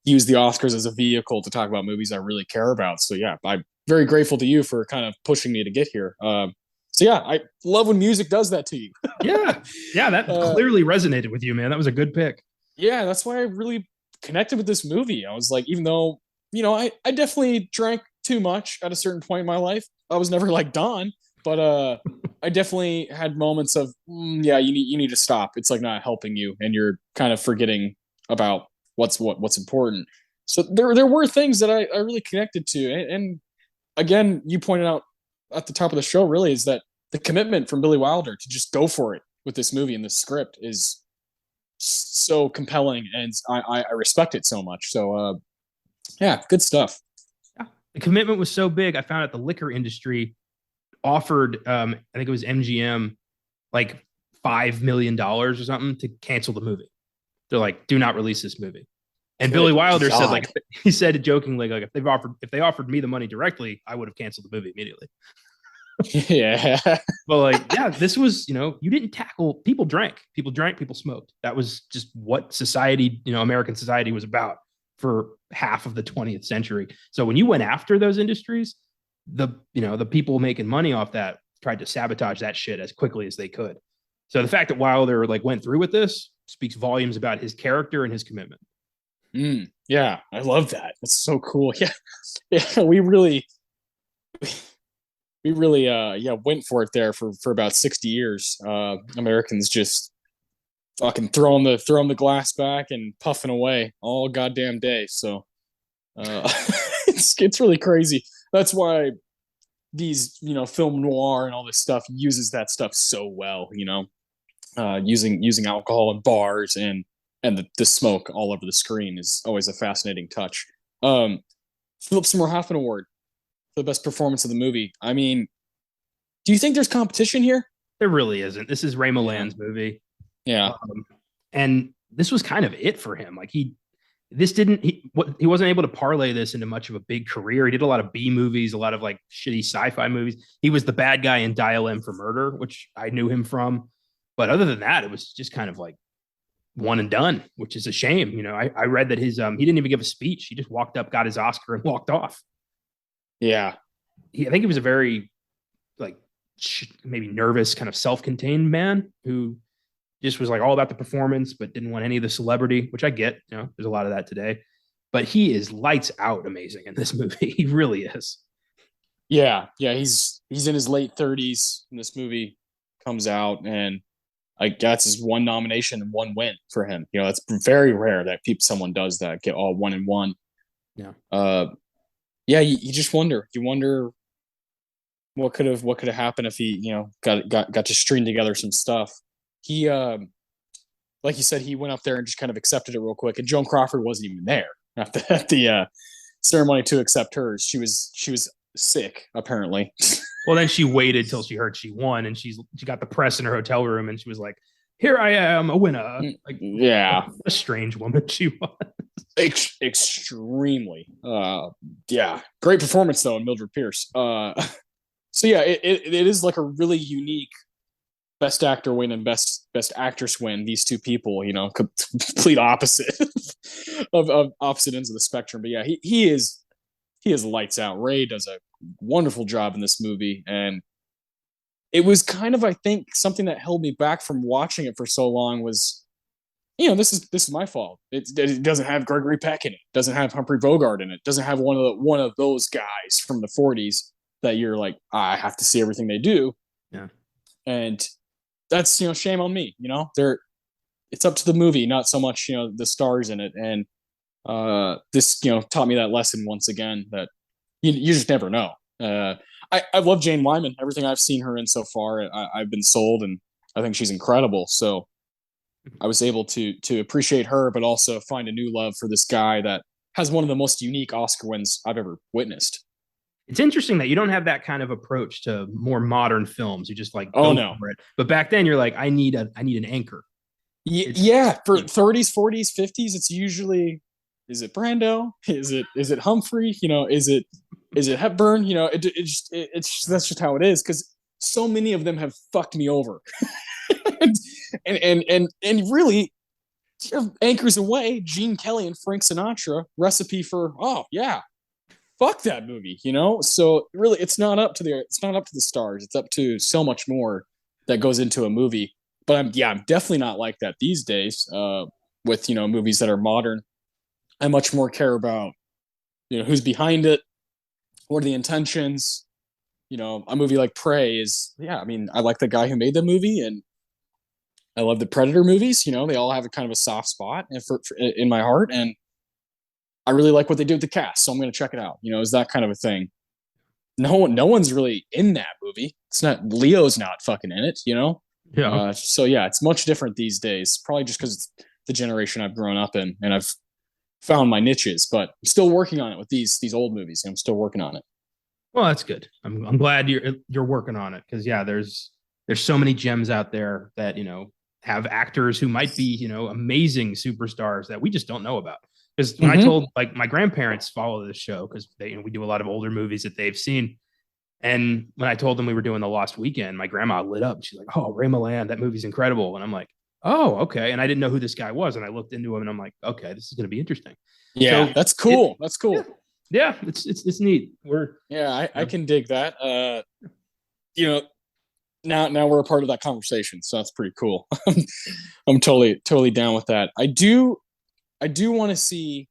use the Oscars as a vehicle to talk about movies I really care about. So yeah, I'm very grateful to you for kind of pushing me to get here. I love when music does that to you. yeah, that clearly resonated with you, man. That was a good pick. Yeah, that's why I really connected with this movie. I was like, even though, I definitely drank too much at a certain point in my life. I was never like Don, but I definitely had moments of, you need to stop. It's like not helping you, and you're kind of forgetting about what's important. So there were things that I really connected to, and again, you pointed out at the top of the show, really, is that the commitment from Billy Wilder to just go for it with this movie and this script is so compelling, and I respect it so much. So yeah, good stuff. Yeah. The commitment was so big. I found out the liquor industry offered, I think it was MGM, like $5 million or something to cancel the movie. They're like, do not release this movie. And Good Billy Wilder said, God. like, he said jokingly, like, if they offered me the money directly, I would have canceled the movie immediately. Yeah. But like, yeah, this was, you didn't tackle, people drank, people smoked. That was just what society, American society was about for half of the 20th century. So when you went after those industries, the people making money off that tried to sabotage that shit as quickly as they could. So the fact that Wilder like went through with this speaks volumes about his character and his commitment. Yeah, I love that. It's so cool. Yeah. Yeah, we really went for it there for about 60 years. Americans just fucking throwing the glass back and puffing away all goddamn day. So it's really crazy. That's why these film noir and all this stuff uses that stuff so well. Using alcohol in bars and the smoke all over the screen is always a fascinating touch. Philip Seymour Hoffman Award for the best performance of the movie. I mean, do you think there's competition here? There really isn't. This is Ray Milland's movie. Yeah. And this was kind of it for him. Like he wasn't able to parlay this into much of a big career. He did a lot of B movies, a lot of like shitty sci-fi movies. He was the bad guy in Dial M for Murder, which I knew him from. But other than that, it was just kind of like one and done, which is a shame. I read that his he didn't even give a speech. He just walked up, got his Oscar, and walked off. Yeah. I think he was a very like maybe nervous, kind of self-contained man who just was like all about the performance, but didn't want any of the celebrity, which I get. There's a lot of that today. But he is lights out amazing in this movie. He really is. Yeah. He's in his late 30s when this movie comes out, and like that's his one nomination and one win for him. It's very rare that someone does that, get all 1 and 1. Yeah. Yeah. You just wonder. You wonder what could have happened if he got to string together some stuff. He like you said, he went up there and just kind of accepted it real quick, and Joan Crawford wasn't even there at the ceremony to accept hers. She was sick apparently. Well, then she waited till she heard she won, and she got the press in her hotel room, and she was like, "Here I am, a winner." Like, yeah, a strange woman she was. Extremely. Yeah, great performance though in Mildred Pierce. So yeah, it is like a really unique best actor win and best actress win. These two people, complete opposite of opposite ends of the spectrum. But yeah, he is lights out. Ray does a wonderful job in this movie, and it was kind of, I think, something that held me back from watching it for so long was, this is my fault. It doesn't have Gregory Peck in it. Doesn't have Humphrey Bogart in it. Doesn't have one of those guys from the 40s that you're like, I have to see everything they do. Yeah, and that's shame on me. It's up to the movie, not so much the stars in it. And this taught me that lesson once again, that you just never know. I love Jane Wyman. Everything I've seen her in so far, I've been sold, and I think she's incredible. So I was able to appreciate her, but also find a new love for this guy that has one of the most unique Oscar wins I've ever witnessed. It's interesting that you don't have that kind of approach to more modern films. You just like, oh no, for it. But back then you're like, I need an anchor. Yeah, for 30s, 40s, 50s, it's usually, is it Brando? Is it Humphrey? Is it Hepburn? It's that's just how it is, because so many of them have fucked me over. and really, anchors away Gene Kelly and Frank Sinatra, recipe for, oh yeah, fuck that movie. So really, it's not up to the stars. It's up to so much more that goes into a movie. But I'm definitely not like that these days. With movies that are modern, I much more care about who's behind it, what are the intentions. A movie like Prey is, I like the guy who made the movie, and I love the Predator movies. They all have a kind of a soft spot in my heart, and I really like what they do with the cast, so I'm going to check it out. Is that kind of a thing. No one's really in that movie. It's not, Leo's not fucking in it. Yeah. So yeah, it's much different these days. Probably just because the generation I've grown up in, and I've found my niches. But I'm still working on it with these old movies. I'm still working on it. Well, that's good. I'm glad you're working on it because yeah, there's so many gems out there that have actors who might be amazing superstars that we just don't know about. Because when I told like my grandparents follow this show because we do a lot of older movies that they've seen, and when I told them we were doing The Lost Weekend, my grandma lit up. She's like, "Oh, Ray Milland, that movie's incredible," and I'm like, "Oh, okay." And I didn't know who this guy was, and I looked into him, and I'm like, "Okay, this is going to be interesting." Yeah, so that's cool. That's cool. Yeah, it's neat. I can dig that. Now we're a part of that conversation, so that's pretty cool. I'm totally down with that. I do want to see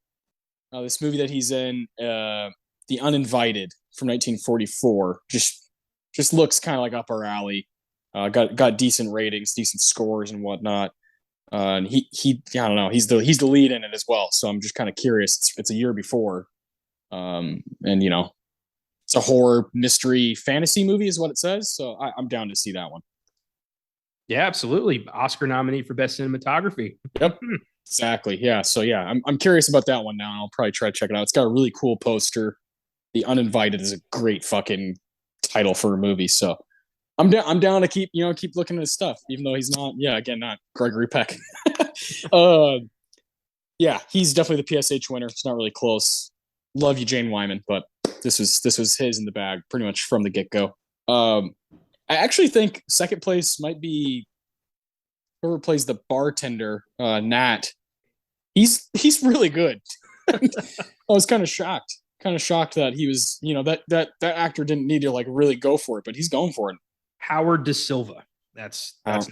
this movie that he's in, The Uninvited from 1944. Just looks kind of like up our alley. Got decent ratings, decent scores, and whatnot. And he I don't know, he's the lead in it as well. So I'm just kind of curious. It's a year before, and it's a horror mystery fantasy movie is what it says. So I'm down to see that one. Yeah, absolutely. Oscar nominee for best cinematography. Yep. Exactly. Yeah. So yeah, I'm curious about that one now. I'll probably try to check it out. It's got a really cool poster. The Uninvited is a great fucking title for a movie. So I'm down to keep looking at his stuff, even though he's not. Yeah, again, not Gregory Peck. Yeah, he's definitely the PSH winner. It's not really close. Love you, Jane Wyman, but this was his in the bag pretty much from the get go. I actually think second place might be whoever plays the bartender, Nat. He's really good. I was kind of shocked that he was, that actor didn't need to like really go for it, but he's going for it. Howard Da Silva. That's Nat.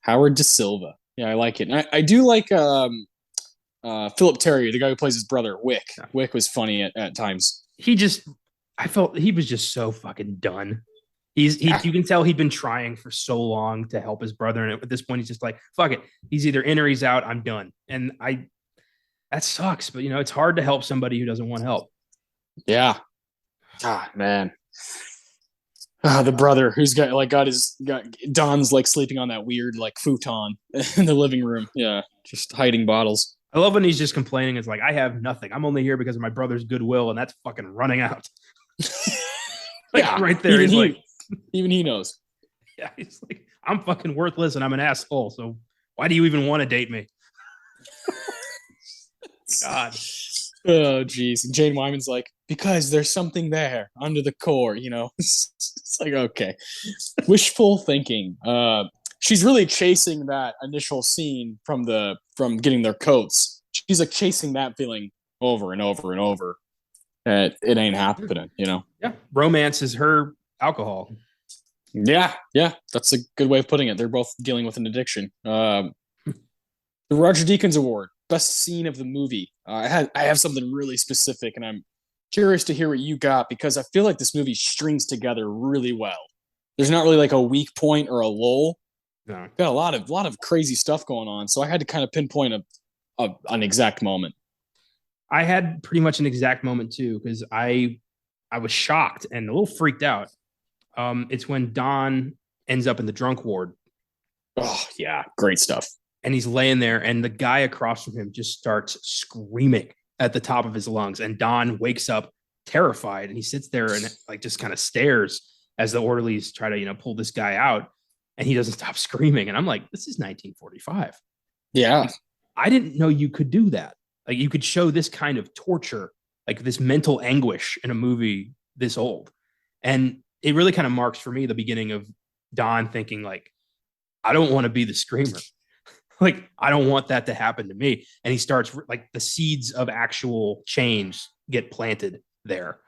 Howard Da Silva. Yeah, I like it. And I do like Philip Terry, the guy who plays his brother, Wick. Yeah. Wick was funny at times. I felt he was just so fucking done. You can tell he'd been trying for so long to help his brother, and at this point, he's just like, "Fuck it." He's either in or he's out. I'm done, and that sucks. But it's hard to help somebody who doesn't want help. Yeah. God, man. The brother who's got Don's like sleeping on that weird like futon in the living room. Yeah, just hiding bottles. I love when he's just complaining. It's like, I have nothing. I'm only here because of my brother's goodwill, and that's fucking running out. Yeah, right there. Even he knows. Yeah, he's like, I'm fucking worthless and I'm an asshole. So why do you even want to date me? God. Oh, geez. And Jane Wyman's like, because there's something there under the core, It's like, okay. Wishful thinking. She's really chasing that initial scene from getting their coats. She's like chasing that feeling over and over and over. It ain't happening, Yeah. Romance is her alcohol. Yeah. That's a good way of putting it. They're both dealing with an addiction. The Roger Deakins Award, best scene of the movie. I have something really specific, and I'm curious to hear what you got because I feel like this movie strings together really well. There's not really like a weak point or a lull. No. Got a lot of crazy stuff going on, so I had to kind of pinpoint an exact moment. I had pretty much an exact moment too because I was shocked and a little freaked out. It's when Don ends up in the drunk ward. Oh yeah, great stuff. And he's laying there, and the guy across from him just starts screaming at the top of his lungs. And Don wakes up terrified, and he sits there and like just kind of stares as the orderlies try to pull this guy out, and he doesn't stop screaming. And I'm like, this is 1945. Yeah, I didn't know you could do that. Like you could show this kind of torture, like this mental anguish in a movie this old, and it really kind of marks for me the beginning of Don thinking like, I don't want to be the screamer. Like, I don't want that to happen to me. And he starts like the seeds of actual change get planted there.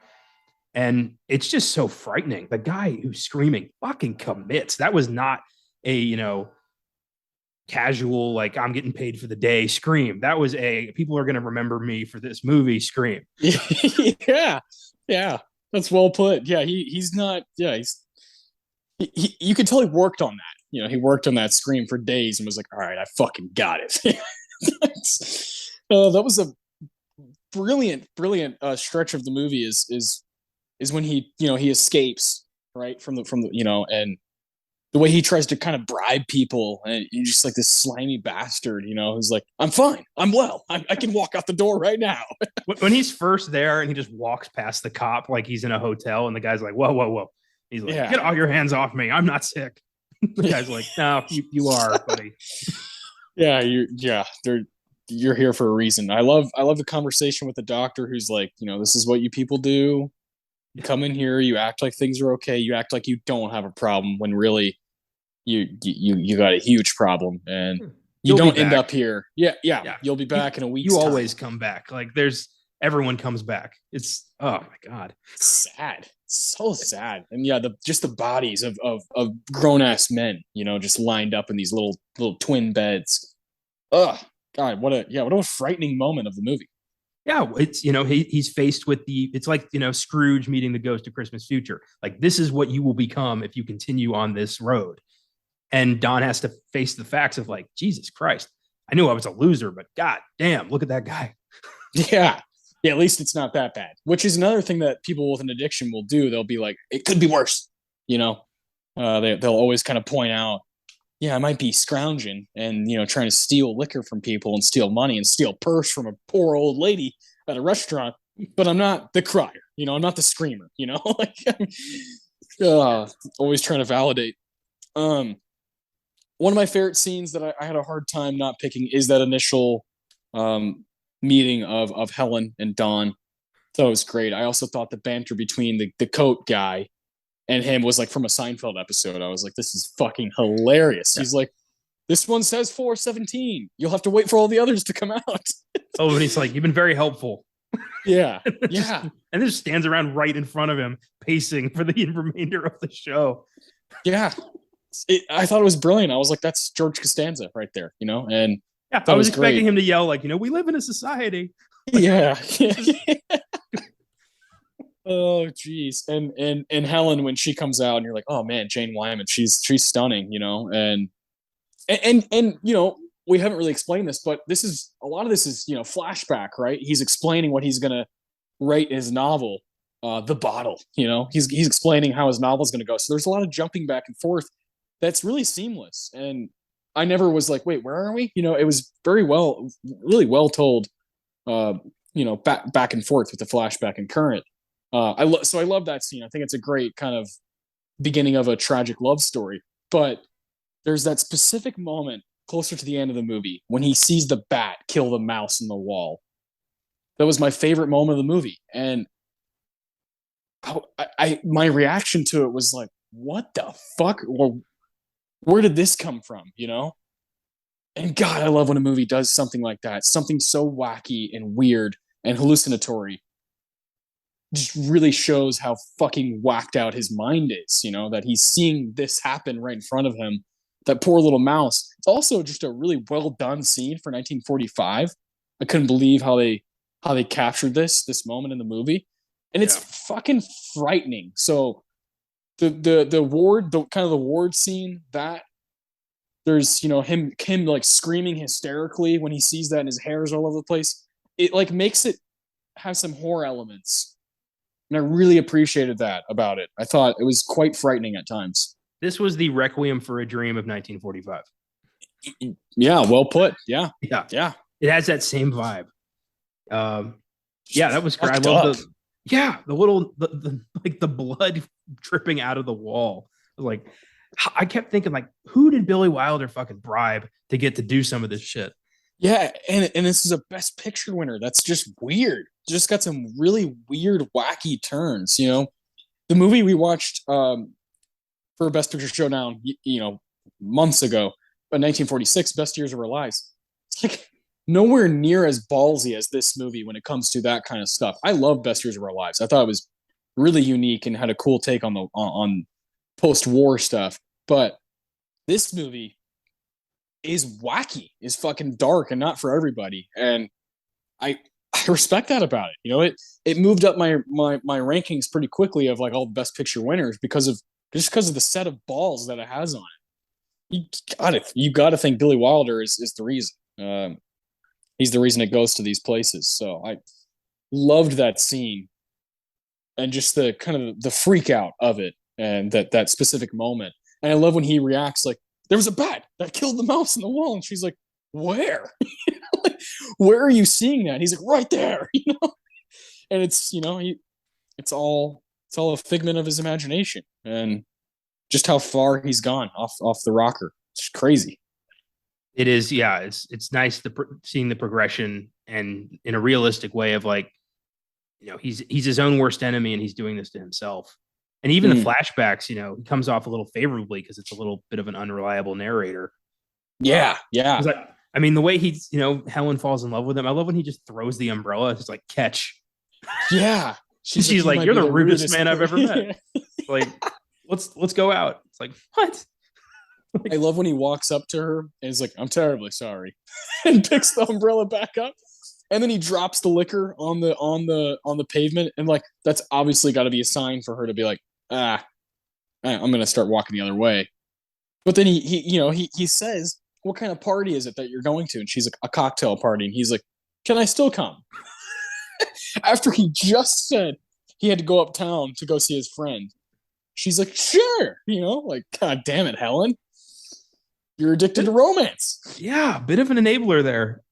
And it's just so frightening. The guy who's screaming fucking commits. That was not a, casual, like I'm getting paid for the day scream. That was people are going to remember me for this movie scream. Yeah. That's well put. Yeah. He's not, yeah. You can tell he worked on that. He worked on that scream for days and was like, all right, I fucking got it. That was a brilliant stretch of the movie is when he, he escapes right from the, and the way he tries to kind of bribe people, and he's just like this slimy bastard, who's like, I'm fine, I'm well, I can walk out the door right now. When he's first there and he just walks past the cop like he's in a hotel, and the guy's like, whoa, whoa, whoa. He's like, get all your hands off me. I'm not sick. The guy's like, no, you are, buddy. Yeah, you're here for a reason. I love the conversation with the doctor who's like, this is what you people do. You come in here, you act like things are okay, you act like you don't have a problem when really you got a huge problem, and you don't end up here. Yeah. You'll be back in a week's time. You always come back. Like everyone comes back. It's, oh my God. Sad. So sad. And yeah, just the bodies of grown ass men, just lined up in these little twin beds. Oh God, what a frightening moment of the movie. Yeah, it's he's faced with it's like Scrooge meeting the ghost of Christmas Future. Like, this is what you will become if you continue on this road. And Don has to face the facts of like, Jesus Christ, I knew I was a loser, but God damn, look at that guy. Yeah, at least it's not that bad. Which is another thing that people with an addiction will do. They'll be like, it could be worse. They'll always kind of point out, yeah, I might be scrounging and, trying to steal liquor from people and steal money and steal purse from a poor old lady at a restaurant, but I'm not the crier, I'm not the screamer, like, always trying to validate. One of my favorite scenes that I had a hard time not picking is that initial meeting of Helen and Don. That was great. I also thought the banter between the coat guy and him was like from a Seinfeld episode. I was like, this is fucking hilarious. Yeah. He's like, this one says 417. You'll have to wait for all the others to come out. Oh, and he's like, you've been very helpful. Yeah. And then just stands around right in front of him, pacing for the remainder of the show. Yeah. I thought it was brilliant. I was like, that's George Costanza right there, and yeah, I was expecting him to yell like, we live in a society. Yeah. Oh geez. And Helen, when she comes out and you're like, oh man, Jane Wyman, she's stunning, and we haven't really explained this, but a lot of this is flashback, right? He's explaining what he's gonna write in his novel, The Bottle. He's explaining how his novel is gonna go. So there's a lot of jumping back and forth that's really seamless. And I never was like, wait, where are we? It was really well told, back and forth with the flashback and current. I love that scene. I think it's a great kind of beginning of a tragic love story. But there's that specific moment closer to the end of the movie when he sees the bat kill the mouse in the wall. That was my favorite moment of the movie. And my reaction to it was like, what the fuck? Well, where did this come from? And God, I love when a movie does something like that. Something so wacky and weird and hallucinatory. Just really shows how fucking whacked out his mind is, that he's seeing this happen right in front of him. That poor little mouse. It's also just a really well done scene for 1945. I couldn't believe how they captured this moment in the movie. And it's fucking frightening. So the ward, the kind of the ward scene, that there's him like screaming hysterically when he sees that and his hair's all over the place. It like makes it have some horror elements. And I really appreciated that about it. I thought it was quite frightening at times. This was the Requiem for a Dream of 1945. Yeah, well put. Yeah. It has that same vibe. That was great. I love the blood dripping out of the wall. Like, I kept thinking, like, who did Billy Wilder fucking bribe to get to do some of this shit? Yeah, and this is a Best Picture winner. That's just weird. Just got some really weird, wacky turns. The movie we watched for Best Picture Showdown, months ago, but 1946, Best Years of Our Lives. It's like nowhere near as ballsy as this movie when it comes to that kind of stuff. I love Best Years of Our Lives. I thought it was really unique and had a cool take on post-war stuff. But this movie is wacky, is fucking dark and not for everybody. And I respect that about it. It moved up my rankings pretty quickly of like all the Best Picture winners because of the set of balls that it has on it. You gotta think Billy Wilder is the reason. He's the reason it goes to these places. So I loved that scene and just the kind of the freak out of it and that specific moment. And I love when he reacts like, there was a bat that killed the mouse in the wall. And she's like, where? Like, where are you seeing that? And he's like, right there, And it's, it's all a figment of his imagination. And just how far he's gone off the rocker. It's crazy. It is, yeah. It's nice seeing the progression and in a realistic way of like, he's his own worst enemy and he's doing this to himself. And even the flashbacks, he comes off a little favorably because it's a little bit of an unreliable narrator. Yeah, yeah. I mean, the way he's, Helen falls in love with him. I love when he just throws the umbrella. It's like, catch. Yeah. She's like, you're the rudest man I've ever met. Like, let's go out. It's like, what? I love when he walks up to her and he's like, I'm terribly sorry, and picks the umbrella back up. And then he drops the liquor on the pavement. And like, that's obviously got to be a sign for her to be like, I'm going to start walking the other way. But then he says, what kind of party is it that you're going to? And she's like, a cocktail party. And he's like, can I still come? After he just said he had to go uptown to go see his friend. She's like, sure. Like, God damn it, Helen. You're addicted to romance. Yeah, bit of an enabler there.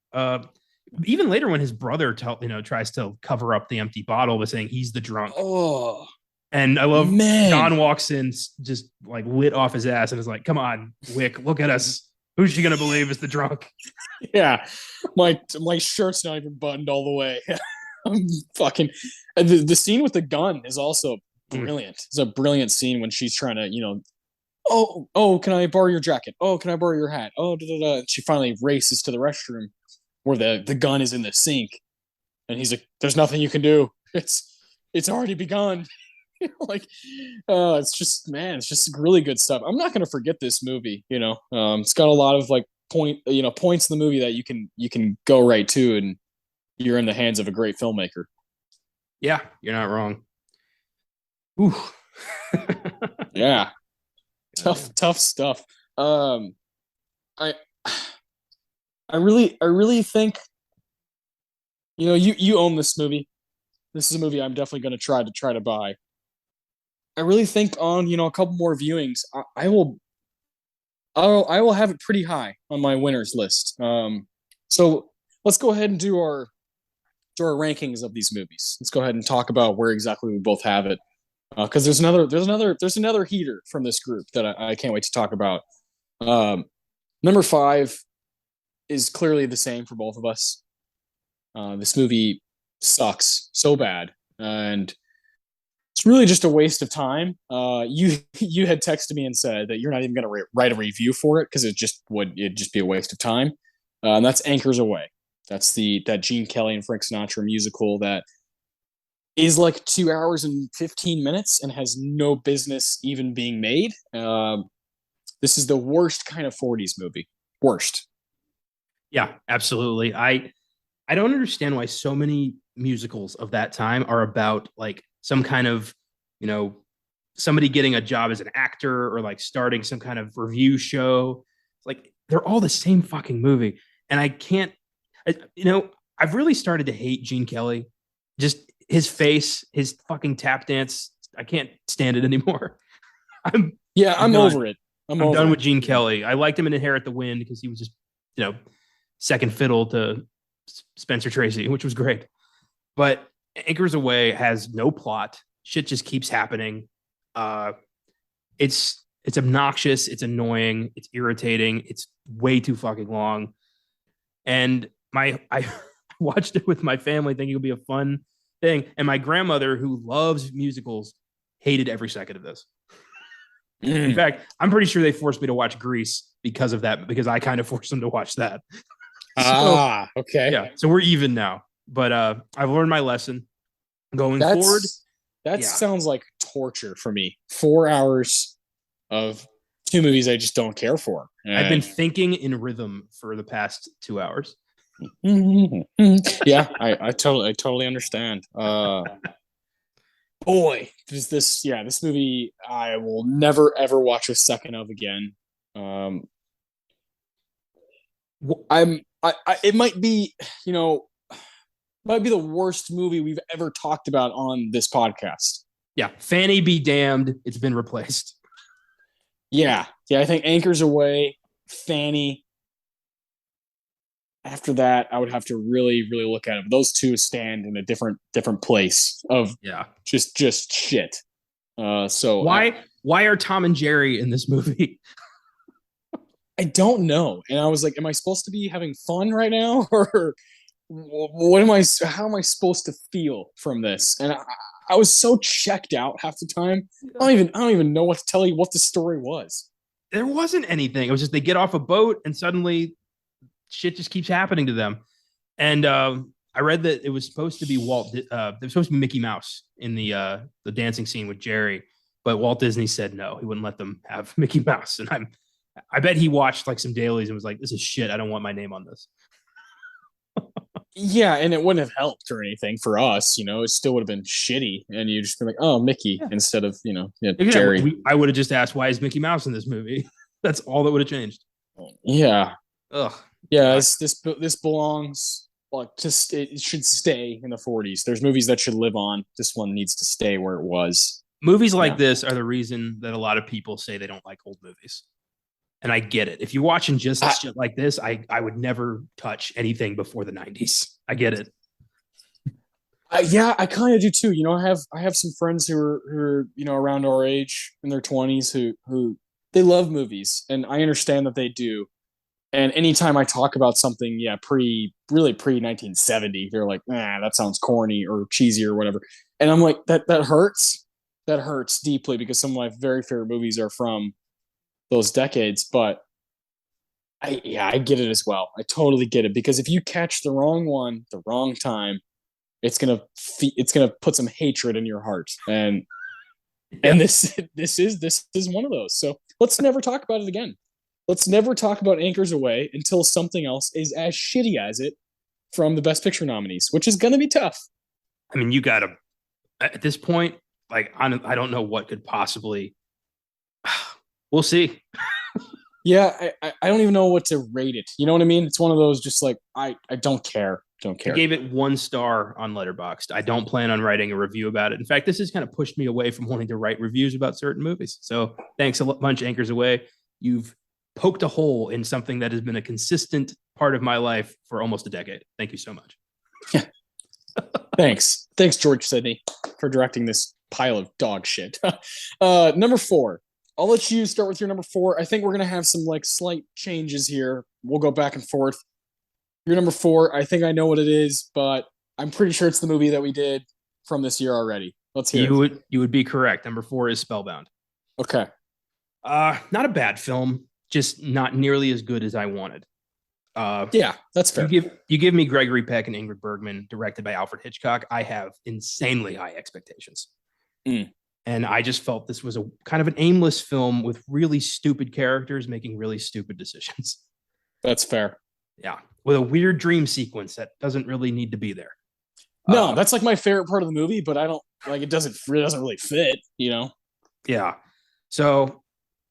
Even later when his brother tries to cover up the empty bottle by saying he's the drunk. Oh. And I love John walks in just like lit off his ass and is like, come on, Wick, look at us. Who's she going to believe is the drunk? Yeah. My shirt's not even buttoned all the way. I'm fucking... The scene with the gun is also brilliant. It's a brilliant scene when she's trying to, oh, can I borrow your jacket? Oh, can I borrow your hat? Oh, da, da, da. She finally races to the restroom where the gun is in the sink. And he's like, there's nothing you can do. It's already begun. Like, it's just really good stuff. I'm not going to forget this movie, it's got a lot of like points in the movie that you can go right to, and you're in the hands of a great filmmaker. Yeah, you're not wrong. Ooh. Yeah. Tough stuff. I really think, you own this movie. This is a movie I'm definitely going to try to buy. I really think on, a couple more viewings, I will have it pretty high on my winners list. So let's go ahead and do our rankings of these movies. Let's go ahead and talk about where exactly we both have it. Because there's another heater from this group that I can't wait to talk about. Number 5 is clearly the same for both of us. This movie sucks so bad, and it's really just a waste of time. You had texted me and said that you're not even going to write a review for it because it'd just be a waste of time. And that's Anchors Away. That's that Gene Kelly and Frank Sinatra musical that is like 2 hours and 15 minutes and has no business even being made. This is the worst kind of 40s movie. Worst. Yeah, absolutely. I don't understand why so many musicals of that time are about like some kind of, somebody getting a job as an actor or like starting some kind of review show. Like they're all the same fucking movie. And I've really started to hate Gene Kelly. Just his face, his fucking tap dance. I can't stand it anymore. I'm over it. I'm done with Gene Kelly. I liked him in Inherit the Wind because he was just, second fiddle to Spencer Tracy, which was great. But Anchors Away has no plot. Shit just keeps happening. It's obnoxious. It's annoying. It's irritating. It's way too fucking long. And I watched it with my family thinking it would be a fun thing. And my grandmother, who loves musicals, hated every second of this. In fact, I'm pretty sure they forced me to watch Grease because of that, because I kind of forced them to watch that. Okay. Yeah. So we're even now. But I've learned my lesson going forward. That sounds like torture for me. 4 hours of 2 movies I just don't care for. I've been thinking in rhythm for the past 2 hours. Yeah, I totally understand. Boy, this movie I will never ever watch a second of again. It might be, might be the worst movie we've ever talked about on this podcast. Yeah, Fanny be damned. It's been replaced. Yeah, I think Anchors Away, Fanny. After that, I would have to really, really look at it. But those two stand in a different place of Yeah. just shit. So Why are Tom and Jerry in this movie? I don't know. And I was like, am I supposed to be having fun right now, or what am I? How am I supposed to feel from this? And I was so checked out half the time. I don't even know what to tell you what the story was. There wasn't anything. It was just they get off a boat and suddenly shit just keeps happening to them. And I read that it was supposed to be there was supposed to be Mickey Mouse in the dancing scene with Jerry, but Walt Disney said no, he wouldn't let them have Mickey Mouse. And I bet he watched like some dailies and was like, "This is shit. I don't want my name on this." Yeah, and it wouldn't have helped or anything for us. It still would have been shitty, and you just be like, "Oh, Mickey," Yeah. instead of Jerry. I would have just asked, "Why is Mickey Mouse in this movie?" That's all that would have changed. Yeah, Ugh. yeah. This belongs. Like, just it should stay in the 40s. There's movies that should live on. This one needs to stay where it was. Movies like Yeah. this are the reason that a lot of people say they don't like old movies. And I get it. If you're watching just shit like this, I would never touch anything before the 90s. I get it. Yeah, I kind of do too. I have some friends who are around our age in their 20s who they love movies, and I understand that they do. And anytime I talk about something, yeah, really pre 1970, they're like, "Nah, that sounds corny or cheesy or whatever." And I'm like, that hurts. That hurts deeply because some of my very favorite movies are from those decades. But I get it as well. I totally get it, because if you catch the wrong one, the wrong time, it's gonna put some hatred in your heart. And this is one of those. So let's never talk about it again. Let's never talk about Anchors Away until something else is as shitty as it from the Best Picture nominees, which is going to be tough. I mean, you got to, at this point, like, I don't know what could possibly, we'll see. Yeah, I don't even know what to rate it. You know what I mean? It's one of those just like, I don't care. Don't care. I gave it 1 star on Letterboxd. I don't plan on writing a review about it. In fact, this has kind of pushed me away from wanting to write reviews about certain movies. So thanks a bunch, Anchors Away. You've poked a hole in something that has been a consistent part of my life for almost a decade. Thank you so much. Thanks, George Sidney, for directing this pile of dog shit. Number 4. I'll let you start with your number 4. I think we're gonna have some like slight changes here. We'll go back and forth. Your number 4, I think I know what it is, but I'm pretty sure it's the movie that we did from this year already. Let's hear it. You would be correct. Number 4 is Spellbound. Okay. Not a bad film, just not nearly as good as I wanted. Yeah, that's fair. You give me Gregory Peck and Ingrid Bergman, directed by Alfred Hitchcock. I have insanely high expectations. And I just felt this was a kind of an aimless film with really stupid characters making really stupid decisions. That's fair. Yeah. With a weird dream sequence that doesn't really need to be there. No, that's like my favorite part of the movie, but I don't like it. Doesn't really fit, Yeah. So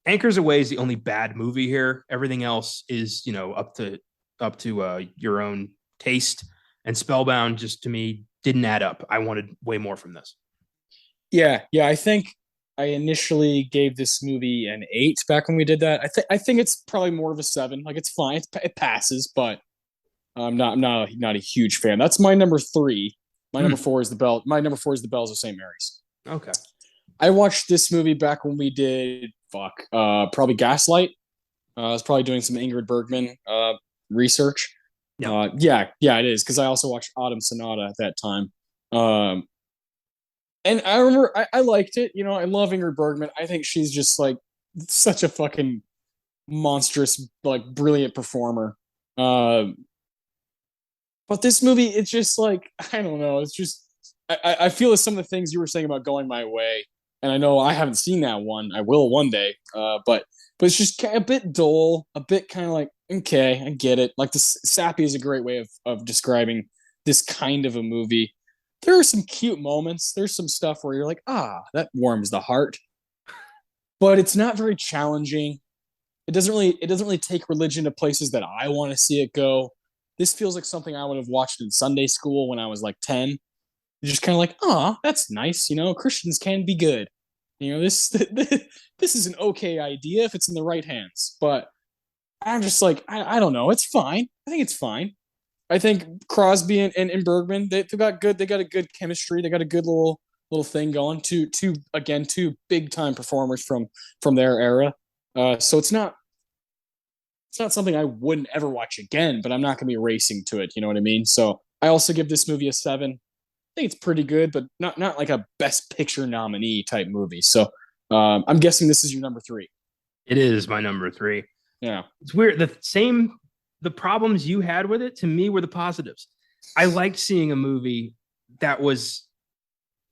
Anchors Away is the only bad movie here. Everything else is, up to your own taste. And Spellbound just, to me, didn't add up. I wanted way more from this. Yeah. I think I initially gave this movie an 8 back when we did that. I think it's probably more of a 7. Like, it's fine. It passes, but I'm not a huge fan. That's my number 3. My number 4 is the Bell. My number 4 is the Bells of St. Mary's. Okay. I watched this movie back when we did probably Gaslight. I was probably doing some Ingrid Bergman research. Yeah, it is, because I also watched Autumn Sonata at that time. And I remember I liked it. I love Ingrid Bergman. I think she's just like such a fucking monstrous, like, brilliant performer. But this movie, it's just like, I don't know. It's just, I feel as some of the things you were saying about Going My Way, and I know I haven't seen that one. I will one day. But it's just a bit dull, a bit kind of like, okay, I get it. Like, this sappy is a great way of describing this kind of a movie. There are some cute moments. There's some stuff where you're like, that warms the heart. But it's not very challenging. It doesn't really take religion to places that I want to see it go. This feels like something I would have watched in Sunday school when I was like 10. You're just kind of like, that's nice. Christians can be good. You know, this is an okay idea if it's in the right hands, but I'm just like, I don't know. It's fine. I think it's fine. I think Crosby and Bergman, they got good. They got a good chemistry. They got a good little thing going. Two big time performers from their era. So it's not something I wouldn't ever watch again, but I'm not going to be racing to it. You know what I mean? So I also give this movie a 7. I think it's pretty good, but not like a Best Picture nominee type movie. So I'm guessing this is your number 3. It is my number 3. Yeah, it's weird. The problems you had with it to me were the positives. I liked seeing a movie that was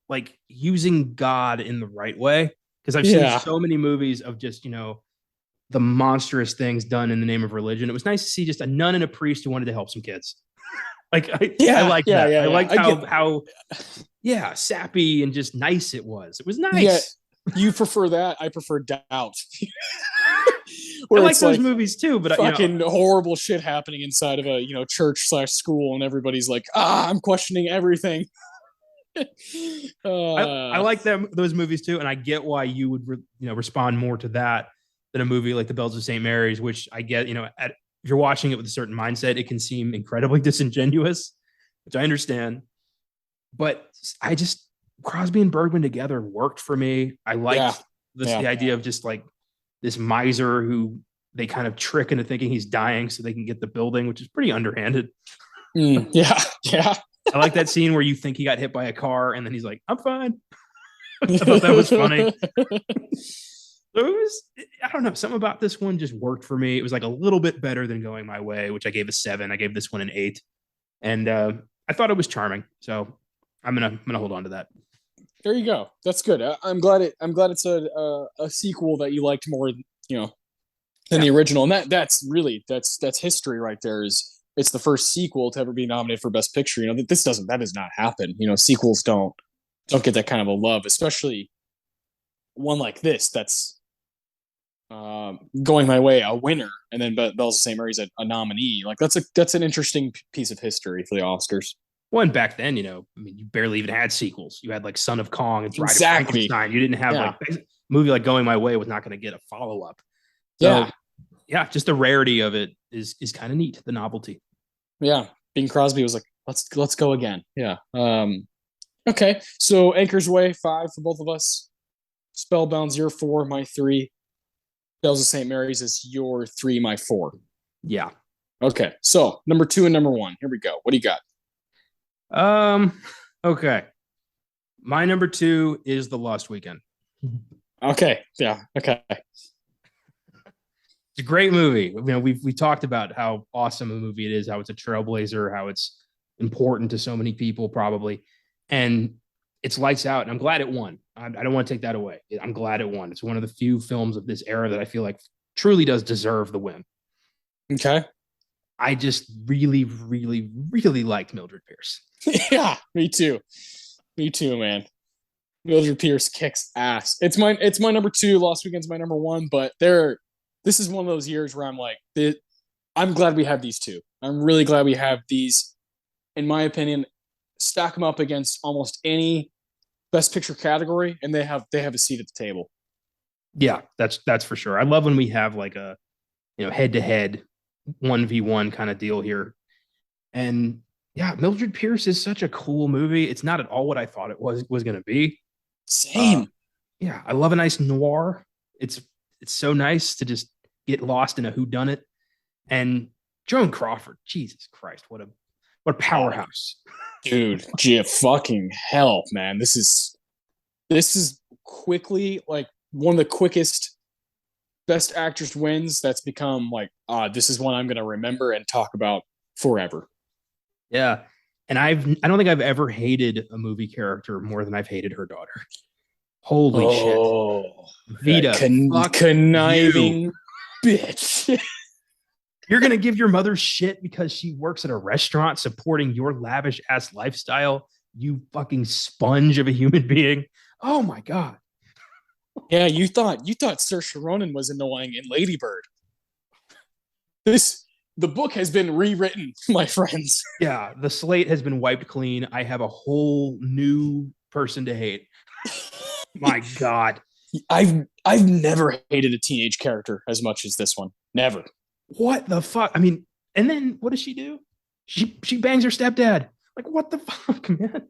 like using God in the right way, because I've seen so many movies of just, the monstrous things done in the name of religion. It was nice to see just a nun and a priest who wanted to help some kids. I like that. I liked how sappy and just nice it was. It was nice. Yeah, you prefer that? I prefer Doubt. I like those movies too, but fucking horrible shit happening inside of a church/school, and everybody's like, I'm questioning everything. I like those movies too, and I get why you would respond more to that than a movie like The Bells of St. Mary's, which I get. If you're watching it with a certain mindset, it can seem incredibly disingenuous, which I understand. But Crosby and Bergman together worked for me. I liked the idea of just like this miser who they kind of trick into thinking he's dying so they can get the building, which is pretty underhanded. Yeah. I like that scene where you think he got hit by a car and then he's like, I'm fine. I thought that was funny. So I don't know, something about this one just worked for me. It was like a little bit better than Going My Way, which I gave a 7. I gave this one an 8. And I thought it was charming. So I'm gonna hold on to that. There you go. That's good. I'm glad it's a sequel that you liked more, than the original. And that's history right there. It's the first sequel to ever be nominated for Best Picture. That does not happen. Sequels don't get that kind of a love, especially one like this. That's Going My Way, a winner, and then Bells of St. Mary's a nominee. Like that's an interesting piece of history for the Oscars. Well, and back then, you barely even had sequels. You had like Son of Kong and Bride of Frankenstein. You didn't have like a movie like Going My Way was not going to get a follow up. So, just the rarity of it is kind of neat. The novelty. Yeah, Bing Crosby was like, let's go again. Yeah. Okay, so Anchor's Way 5 for both of us. Spellbound's your 4, my 3. Bells of St. Mary's is your 3, my 4. Yeah. Okay, so number 2 and number 1. Here we go. What do you got? Okay. My number 2 is The Lost Weekend. Okay. Yeah. Okay. It's a great movie. We talked about how awesome a movie it is, how it's a trailblazer, how it's important to so many people probably. And it's lights out, and I'm glad it won. I don't want to take that away. I'm glad it won. It's one of the few films of this era that I feel like truly does deserve the win. Okay. I just really, really, really liked Mildred Pierce. Yeah, me too, man. Mildred Pierce kicks ass. It's my number 2. Lost Weekend's my number 1. But this is one of those years where I'm like, I'm glad we have these two. I'm really glad we have these. In my opinion, stack them up against almost any Best Picture category, and they have a seat at the table. Yeah, that's for sure. I love when we have like a head to head 1v1 kind of deal here. And yeah, Mildred Pierce is such a cool movie. It's not at all what I thought it was going to be. Same. Yeah, I love a nice noir. It's so nice to just get lost in a whodunit. And Joan Crawford, Jesus Christ, what a powerhouse. Dude, fucking hell, man. This is quickly like one of the quickest Best Actress wins that's become like, this is one I'm going to remember and talk about forever. Yeah. And I don't think I've ever hated a movie character more than I've hated her daughter. Holy shit. Vida, conniving bitch. You're going to give your mother shit because she works at a restaurant supporting your lavish ass lifestyle, you fucking sponge of a human being. Oh my God. Yeah, you thought Saoirse Ronan was annoying in Lady Bird. The book has been rewritten, my friends. Yeah, the slate has been wiped clean. I have a whole new person to hate. My God. I've never hated a teenage character as much as this one. Never. What the fuck? I mean, and then what does she do? She bangs her stepdad. Like, what the fuck, man?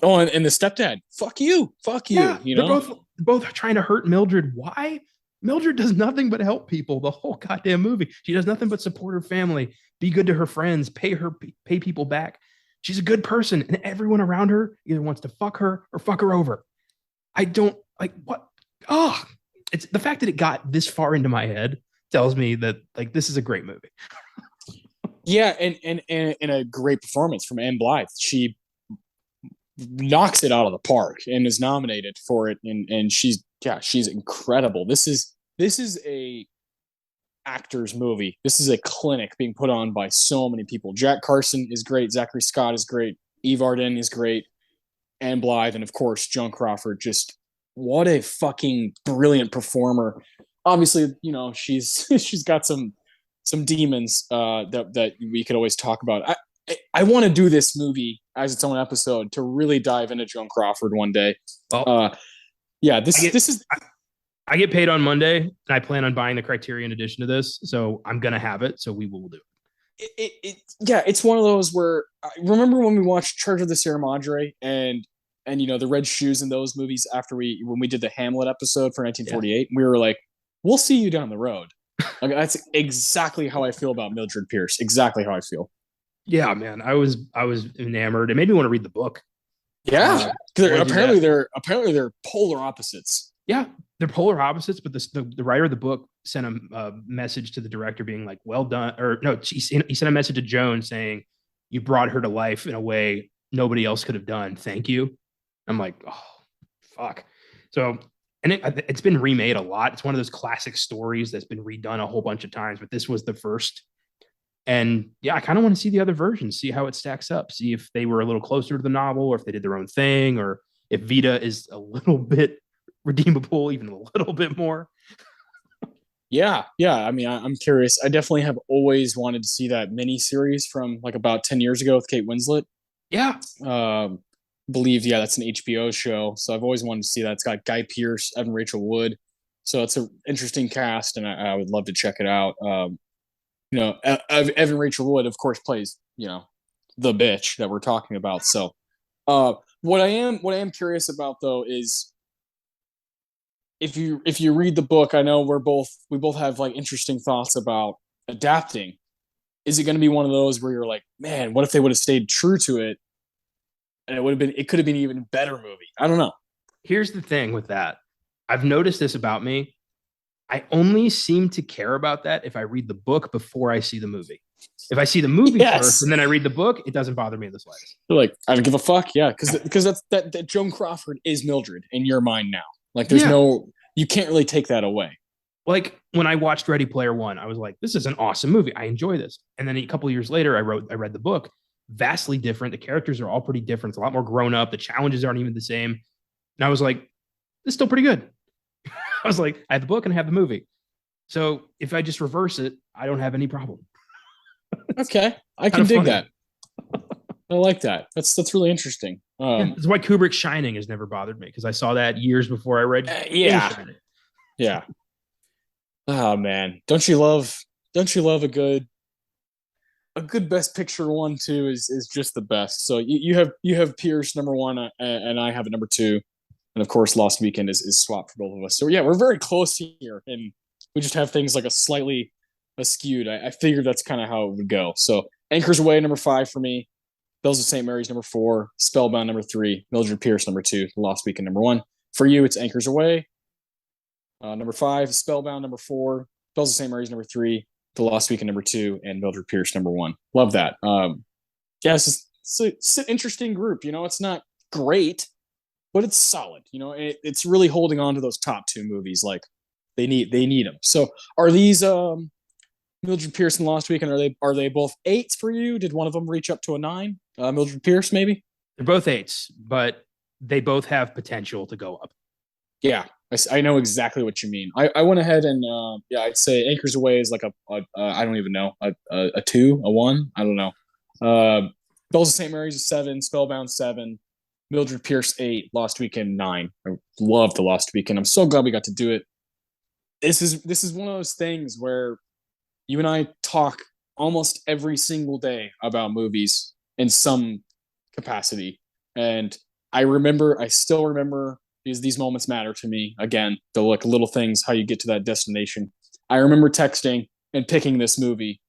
Oh, and the stepdad, fuck you, Yeah, you they're know? both trying to hurt Mildred. Why? Mildred does nothing but help people the whole goddamn movie. She does nothing but support her family, be good to her friends, pay people back. She's a good person, and everyone around her either wants to fuck her or fuck her over. I don't like what. Oh, it's the fact that it got this far into my head tells me that like this is a great movie. Yeah, and a great performance from Anne Blythe. She knocks it out of the park and is nominated for it, and she's incredible. This is a actor's movie. This is a clinic being put on by so many people. Jack Carson is great. Zachary Scott is great. Eve Arden is great. Anne Blythe, and of course Joan Crawford. Just what a fucking brilliant performer. Obviously, she's got some demons that we could always talk about. I want to do this movie as its own episode to really dive into Joan Crawford one day. Well, yeah, this is. I get paid on Monday, and I plan on buying the Criterion edition of this, so I'm gonna have it. So we will do Yeah, it's one of those where I remember when we watched Charge of the Sierra Madre and the red shoes in those movies after when we did the Hamlet episode for 1948, we were like, we'll see you down the road. Like, that's exactly how I feel about Mildred Pierce. Exactly how I feel. Yeah, man, I was enamored. It made me want to read the book. Yeah, they're polar opposites. Yeah, they're polar opposites, but the writer of the book sent a message to the director being like, "Well done," or no, he sent a message to Joan saying, "You brought her to life in a way nobody else could have done. Thank you." I'm like, oh, fuck. So, and it's been remade a lot. It's one of those classic stories that's been redone a whole bunch of times, but this was the first. And yeah, I kind of want to see the other versions, see how it stacks up, see if they were a little closer to the novel, or if they did their own thing, or if Vita is a little bit redeemable, even a little bit more. Yeah. I mean, I'm curious. I definitely have always wanted to see that mini series from like about 10 years ago with Kate Winslet. Yeah. Believe, yeah, that's an HBO show. So I've always wanted to see that. It's got Guy Pearce, Evan Rachel Wood. So it's an interesting cast, and I would love to check it out. Evan Rachel Wood, of course, plays, the bitch that we're talking about. So what I am curious about though is if you read the book, I know we both have like interesting thoughts about adapting. Is it going to be one of those where you're like, man, what if they would have stayed true to it, and it could have been an even better movie? I don't know. Here's the thing with that. I've noticed this about me. I only seem to care about that if I read the book before I see the movie. If I see the movie first and then I read the book, it doesn't bother me in the slightest. You're like, I don't give a fuck. Yeah, because that Joan Crawford is Mildred in your mind now. Like, there's you can't really take that away. Like when I watched Ready Player One, I was like, this is an awesome movie. I enjoy this. And then a couple of years later, I read the book. Vastly different. The characters are all pretty different. It's a lot more grown up. The challenges aren't even the same. And I was like, this is still pretty good. I was like, I have the book and I have the movie. So if I just reverse it, I don't have any problem. Okay, I can dig that. I like that. That's really interesting. That's why Kubrick's Shining has never bothered me, because I saw that years before I read. Yeah. Oh man, don't you love a good Best Picture one too? Is just the best. So you have Pierce number one, and I have it number two, and of course Lost Weekend is swapped for both of us. So yeah, we're very close here, and we just have things like a slightly skewed. I figured that's kind of how it would go. So Anchors Away number 5 for me. Bells of St. Mary's number 4. Spellbound number 3. Mildred Pierce number 2. Lost Weekend number 1. For you, it's Anchors Away. Number 5, Spellbound number 4. Bells of St. Mary's number 3. The Lost Weekend number 2. And Mildred Pierce number 1. Love that. It's an interesting group. It's not great, but it's solid. It's really holding on to those top 2 movies. Like they need them. So are these Mildred Pierce and Lost Weekend, are they both 8s for you? Did one of them reach up to a 9? Mildred Pierce, maybe? They're both 8s, but they both have potential to go up. Yeah, I know exactly what you mean. I went ahead and I'd say Anchors Away is like a I don't even know, a 2, a 1. I don't know. Bells of St. Mary's a 7, Spellbound 7, Mildred Pierce 8, Lost Weekend 9. I love The Lost Weekend. I'm so glad we got to do it. This is one of those things where you and I talk almost every single day about movies in some capacity. And I still remember because these moments matter to me. Again, the like little things, how you get to that destination. I remember texting and picking this movie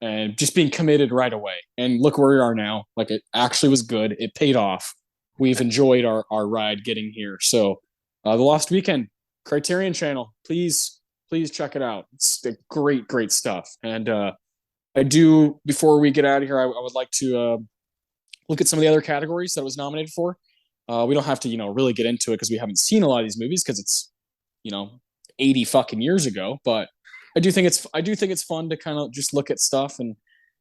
and just being committed right away. And look where we are now. Like it actually was good. It paid off. We've enjoyed our ride getting here. So the Lost Weekend Criterion Channel, please check it out. It's great stuff. And I do, before we get out of here, I would like to look at some of the other categories that it was nominated for. We don't have to, really get into it because we haven't seen a lot of these movies because it's, 80 fucking years ago. But I do think it's fun to kind of just look at stuff and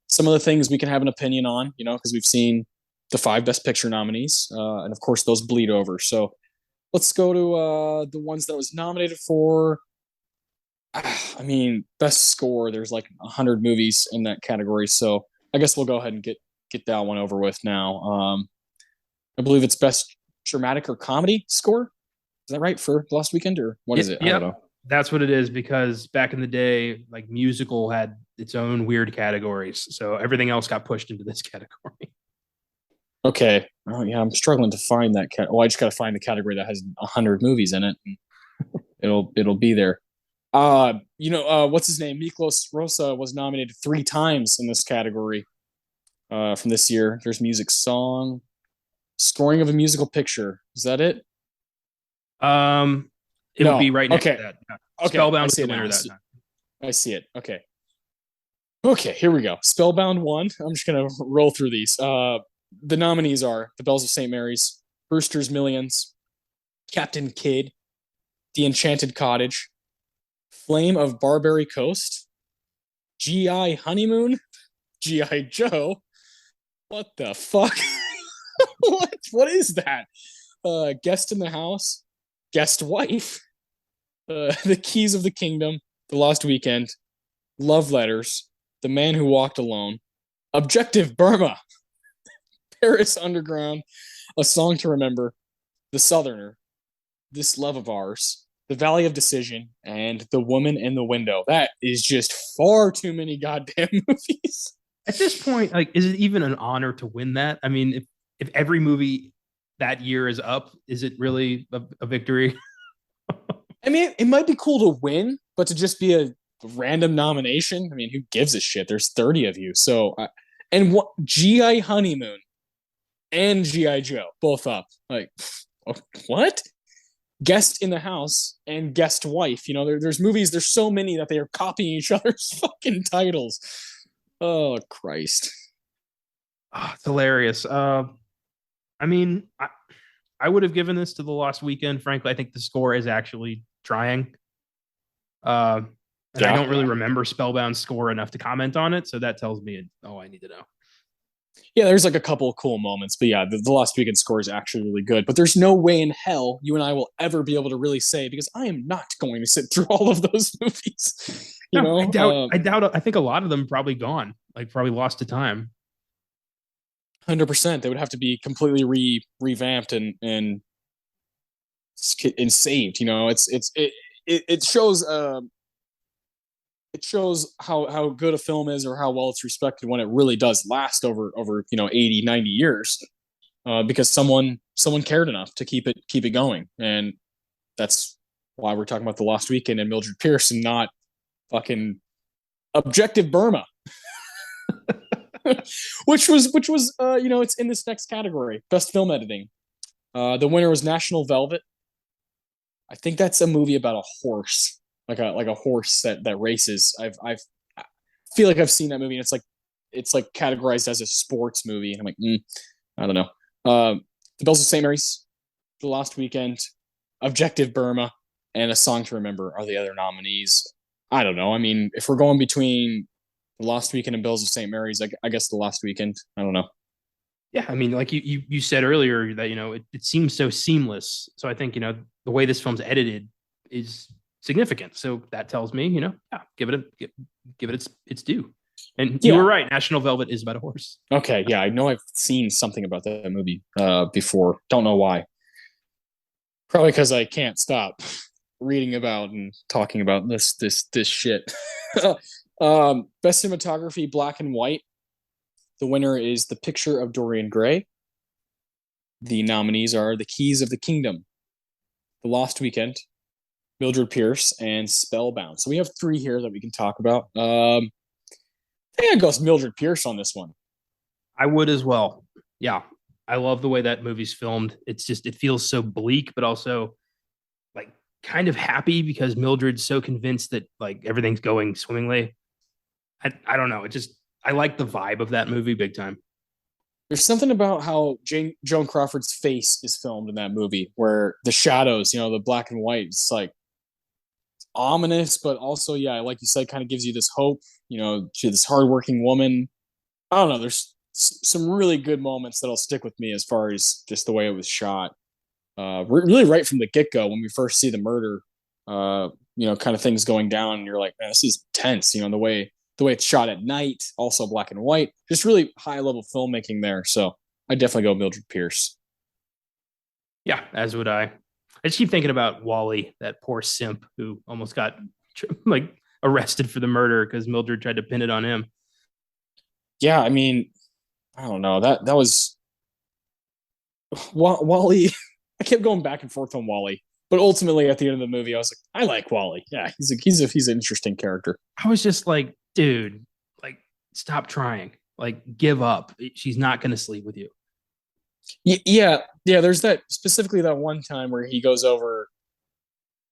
some of the things we can have an opinion on, because we've seen the 5 Best Picture nominees, and of course those bleed over. So let's go to the ones that it was nominated for. I mean, best score. There's like 100 movies in that category, so I guess we'll go ahead and get that one over with now. I believe it's best dramatic or comedy score. Is that right for Lost Weekend, or what is it? I don't know. That's what it is, because back in the day, like musical had its own weird categories, so everything else got pushed into this category. Okay. Oh yeah, I'm struggling to find that. I just got to find the category that has 100 movies in it. It'll be there. What's his name? Miklos Rosa was nominated 3 times in this category from this year. There's music, song, scoring of a musical picture. Is that it? It would be right next to that. Okay. Spellbound was the winner that time. I see it. Okay. Okay, here we go. Spellbound 1. I'm just gonna roll through these. The nominees are The Bells of St. Mary's, Brewster's Millions, Captain Kidd, The Enchanted Cottage, Flame of Barbary Coast, G.I. Honeymoon, G.I. Joe. What the fuck? What is that? Guest in the House, Guest Wife, The Keys of the Kingdom, The Lost Weekend, Love Letters, The Man Who Walked Alone, Objective Burma, Paris Underground, A Song to Remember, The Southerner, This Love of Ours, The Valley of Decision, and The Woman in the Window. That is just far too many goddamn movies. At this point, like, is it even an honor to win that? I mean, if every movie that year is up, is it really a victory? I mean, it might be cool to win, but to just be a random nomination, I mean, who gives a shit? There's 30 of you. So, and what G.I. Honeymoon and G.I. Joe both up. Like, what? Guest in the House and Guest Wife. There's movies, there's so many that they are copying each other's fucking titles. Oh, Christ. Oh, it's hilarious. I mean, I would have given this to The Lost Weekend. Frankly, I think the score is actually trying. And I don't really remember Spellbound's score enough to comment on it, so that tells me all I need to know. Yeah, there's like a couple of cool moments, but yeah, the Lost Weekend score is actually really good. But there's no way in hell you and I will ever be able to really say, because I am not going to sit through all of those movies. I doubt. I think a lot of them probably gone, like probably lost to time. 100%. They would have to be completely revamped and saved. It shows it shows how good a film is, or how well it's respected when it really does last over 80, 90 years, because someone cared enough to keep it going. And that's why we're talking about The Lost Weekend and Mildred Pierce, and not fucking Objective Burma. which was it's in this next category, best film editing. The winner was National Velvet. I think that's a movie about a horse, like a horse that races. I feel like I've seen that movie, and it's like categorized as a sports movie, and I'm like, I don't know. The Bells of St. Mary's, The Lost Weekend, Objective Burma, and A Song to Remember are the other nominees. I don't know. I mean, if we're going between The Lost Weekend and Bells of St. Mary's, I guess The Lost Weekend. I don't know. Yeah, I mean, like you said earlier that it seems so seamless. So I think the way this film's edited is significant. So that tells me give it its due. And you were Yeah. right. National Velvet is about a horse. Okay. Yeah, I know I've seen something about that movie before. Don't know why. Probably because I can't stop reading about and talking about this shit. Best cinematography, black and white. The winner is The Picture of Dorian Gray. The nominees are The Keys of the Kingdom, The Lost Weekend, Mildred Pierce, and Spellbound. So we have three here that we can talk about. I think I'd go with Mildred Pierce on this one. I would as well. Yeah. I love the way that movie's filmed. It's just, it feels so bleak, but also like kind of happy because Mildred's so convinced that like everything's going swimmingly. I don't know. It just, I like the vibe of that movie big time. There's something about how Joan Crawford's face is filmed in that movie, where the shadows, the black and white, it's like ominous, but also, yeah, like you said, kind of gives you this hope. To this hardworking woman. I don't know. There's some really good moments that'll stick with me as far as just the way it was shot. Really, right from the get go, when we first see the murder, kind of things going down, and you're like, man, this is tense. The way it's shot at night, also black and white, just really high level filmmaking there. So I definitely go Mildred Pierce. Yeah, as would I. I just keep thinking about Wally, that poor simp who almost got like arrested for the murder because Mildred tried to pin it on him. Yeah, I mean, I don't know, that was Wally. I kept going back and forth on Wally, but ultimately at the end of the movie, I was like, I like Wally. Yeah, he's an interesting character. I was just like, dude, like, stop trying. Like, give up. She's not going to sleep with you. Yeah. There's that specifically that one time where he goes over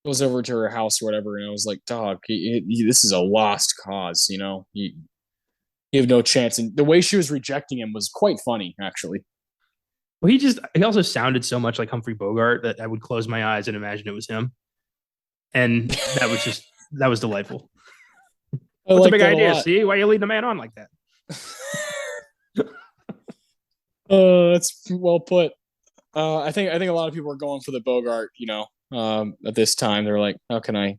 to her house or whatever, and I was like, dog, this is a lost cause. You have no chance. And the way she was rejecting him was quite funny, actually. Well, he also sounded so much like Humphrey Bogart that I would close my eyes and imagine it was him. And that was delightful. What's a big idea? See, why are you leading a man on like that? That's well put. I think a lot of people are going for the Bogart. At this time, they're like, how can I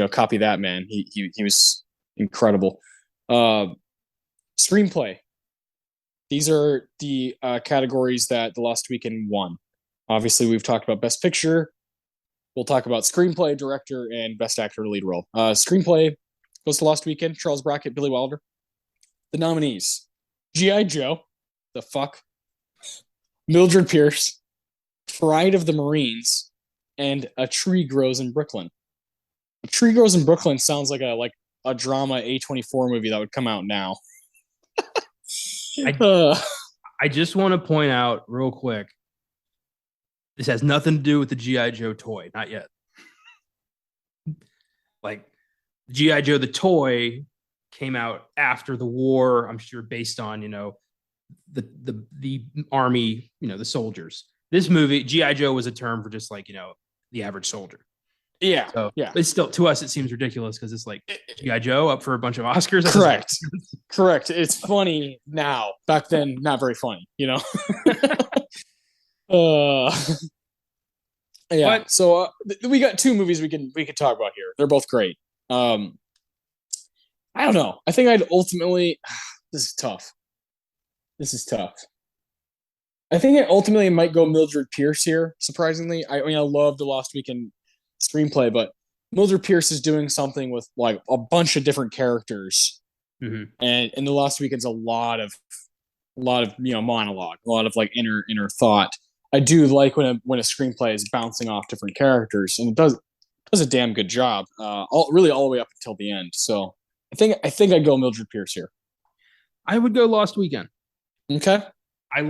copy that man? He was incredible. Screenplay. These are the categories that The Lost Weekend won. Obviously, we've talked about Best Picture. We'll talk about screenplay, director, and best actor lead role. Screenplay goes to Lost Weekend, Charles Brackett, Billy Wilder. The nominees: G.I. Joe, the fuck, Mildred Pierce, Pride of the Marines, and A Tree Grows in Brooklyn. A Tree Grows in Brooklyn sounds like a drama A24 movie that would come out now. I just want to point out real quick, this has nothing to do with the G.I. Joe toy, not yet. Like, G.I. Joe the toy came out after the war, I'm sure, based on the army, the soldiers. This movie, G.I. Joe, was a term for just like the average soldier. Yeah, so yeah. It's still, to us, it seems ridiculous because it's like G.I. Joe up for a bunch of Oscars. Correct. It's funny now. Back then, not very funny. Yeah. But, so we got two movies we can talk about here. They're both great. I don't know. I think I'd ultimately. This is tough. I think I ultimately might go Mildred Pierce here. Surprisingly, I love The Lost Weekend screenplay, but Mildred Pierce is doing something with like a bunch of different characters, and The Lost Weekend's a lot of monologue, a lot of like inner thought. I do like when a screenplay is bouncing off different characters, and it does a damn good job, all the way up until the end. So I think I'd go Mildred Pierce here. I would go Lost Weekend. Okay. I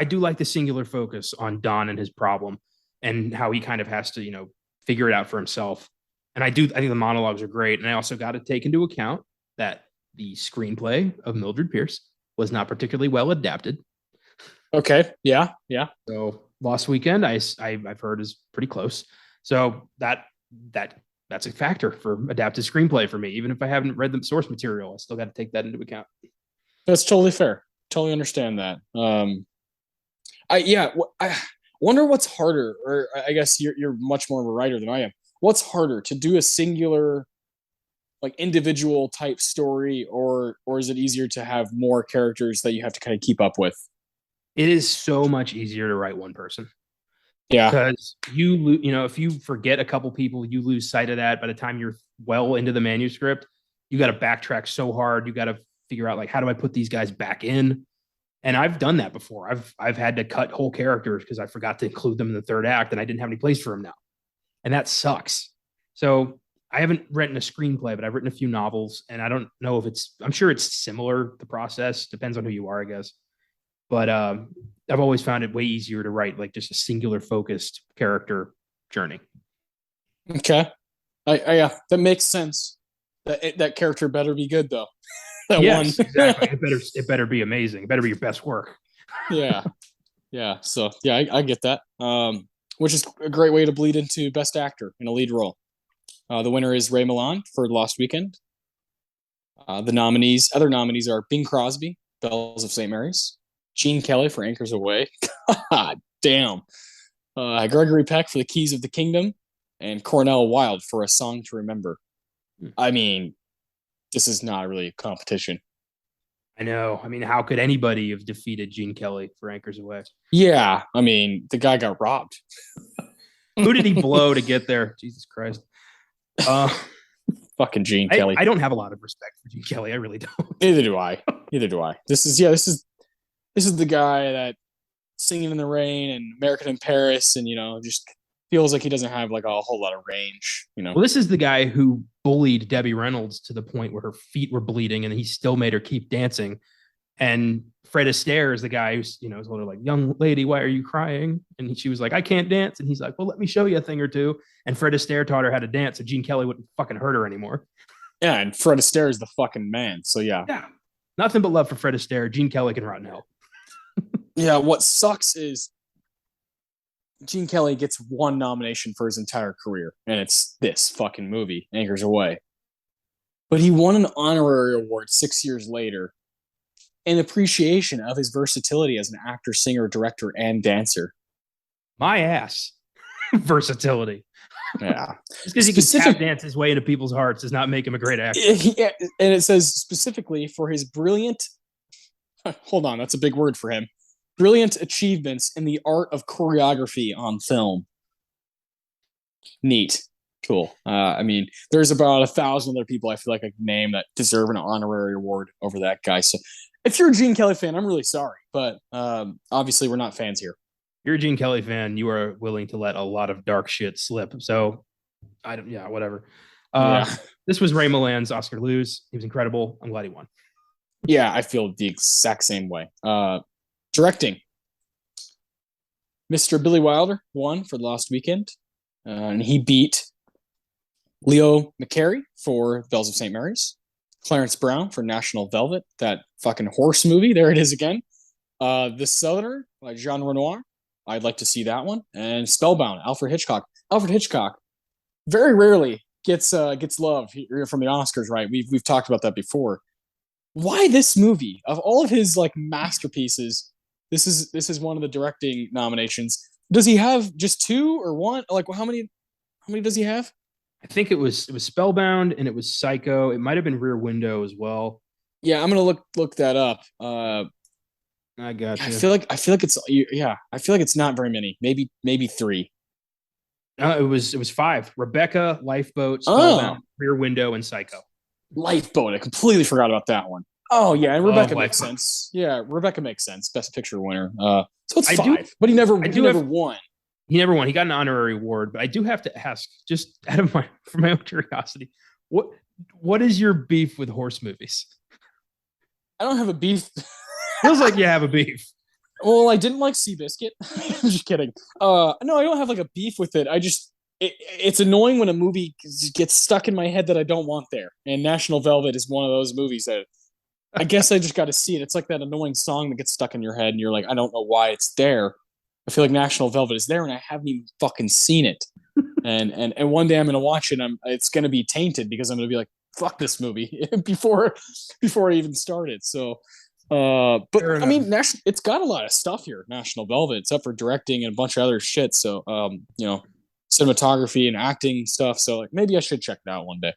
do like the singular focus on Don and his problem and how he kind of has to, figure it out for himself. And I think the monologues are great. And I also got to take into account that the screenplay of Mildred Pierce was not particularly well adapted. Okay. Yeah. So Lost Weekend, I've heard, is pretty close. So that's a factor for adapted screenplay for me. Even if I haven't read the source material, I still got to take that into account. That's totally fair. Totally understand that. I wonder what's harder, or I guess you're much more of a writer than I am. What's harder, to do a singular like individual type story, or is it easier to have more characters that you have to kind of keep up with? It is so much easier to write one person Yeah. because if you forget a couple people, you lose sight of that by the time you're well into the manuscript. You got to backtrack so hard. You got to figure out like, how do I put these guys back in? And I've done that before. I've had to cut whole characters because I forgot to include them in the third act and I didn't have any place for them now. And that sucks. So I haven't written a screenplay, but I've written a few novels, and I don't know if I'm sure it's similar, the process. Depends on who you are, I guess. But I've always found it way easier to write like just a singular focused character journey. Okay. Yeah, that makes sense. That character better be good though. That yes, one. exactly. It better be amazing. It better be your best work. Yeah. Yeah. So yeah, I get that. Which is a great way to bleed into best actor in a lead role. The winner is Ray Milland for Lost Weekend. Other nominees are Bing Crosby, Bells of St. Mary's, Gene Kelly for Anchors Away. God damn. Gregory Peck for The Keys of the Kingdom, and Cornell Wilde for A Song to Remember. I mean, this is not really a competition. I know. I mean, how could anybody have defeated Gene Kelly for Anchors Away? Yeah, I mean, the guy got robbed. Who did he blow to get there? Jesus Christ. Fucking Gene Kelly. I don't have a lot of respect for Gene Kelly. I really don't. Neither do I. This is the guy that Singing in the Rain and American in Paris, and just feels like he doesn't have like a whole lot of range. Well, this is the guy who bullied Debbie Reynolds to the point where her feet were bleeding, and he still made her keep dancing. And Fred Astaire is the guy who's, is like, young lady, why are you crying? And she was like, I can't dance. And he's like, well, let me show you a thing or two. And Fred Astaire taught her how to dance, so Gene Kelly wouldn't fucking hurt her anymore. Yeah, and Fred Astaire is the fucking man. So yeah. Yeah. Nothing but love for Fred Astaire. Gene Kelly can rot in hell. Yeah, what sucks is Gene Kelly gets one nomination for his entire career, and it's this fucking movie, Anchors Away. But he won an honorary award 6 years later in appreciation of his versatility as an actor, singer, director, and dancer. My ass. Versatility. Yeah. Just because he can tap dance his way into people's hearts does not make him a great actor. Yeah, and it says specifically for his brilliant, hold on, that's a big word for him, brilliant achievements in the art of choreography on film. Neat. Cool. I mean, there's about 1,000 other people I feel like I can name that deserve an honorary award over that guy. So if you're a Gene Kelly fan, I'm really sorry, but obviously we're not fans here. You're a Gene Kelly fan. You are willing to let a lot of dark shit slip. So whatever. This was Ray Milland's Oscar Lose. He was incredible. I'm glad he won. Yeah, I feel the exact same way. Directing. Mr. Billy Wilder won for The Lost Weekend, and he beat Leo McCarey for Bells of St. Mary's, Clarence Brown for National Velvet, that fucking horse movie. There it is again. The Southerner by Jean Renoir. I'd like to see that one. And Spellbound, Alfred Hitchcock. Alfred Hitchcock very rarely gets love from the Oscars, right? We've talked about that before. Why this movie? Of all of his like masterpieces, this is one of the directing nominations. Does he have just two or one? Like, how many does he have? I think it was Spellbound and it was Psycho. It might have been Rear Window as well. Yeah, I'm gonna look that up. I got you. I feel like it's not very many. Maybe three. It was five. Rebecca, Lifeboat, Spellbound, Rear Window, and Psycho. Lifeboat. I completely forgot about that one. Oh yeah, and Rebecca makes sense. Yeah, Rebecca makes sense. Best Picture winner. So it's five. But he never won. He never won. He got an honorary award. But I do have to ask, just for my own curiosity, what is your beef with horse movies? I don't have a beef. Feels like you have a beef. Well, I didn't like Seabiscuit. I'm just kidding. No, I don't have like a beef with it. It's annoying when a movie gets stuck in my head that I don't want there. And National Velvet is one of those movies that I guess I just got to see it. It's like that annoying song that gets stuck in your head and you're like, I don't know why it's there. I feel like National Velvet is there and I haven't even fucking seen it. and one day I'm going to watch it and it's going to be tainted because I'm going to be like, fuck this movie before I even started. So, but I mean, it's got a lot of stuff here, National Velvet. It's up for directing and a bunch of other shit. So, cinematography and acting stuff. So like maybe I should check it out one day.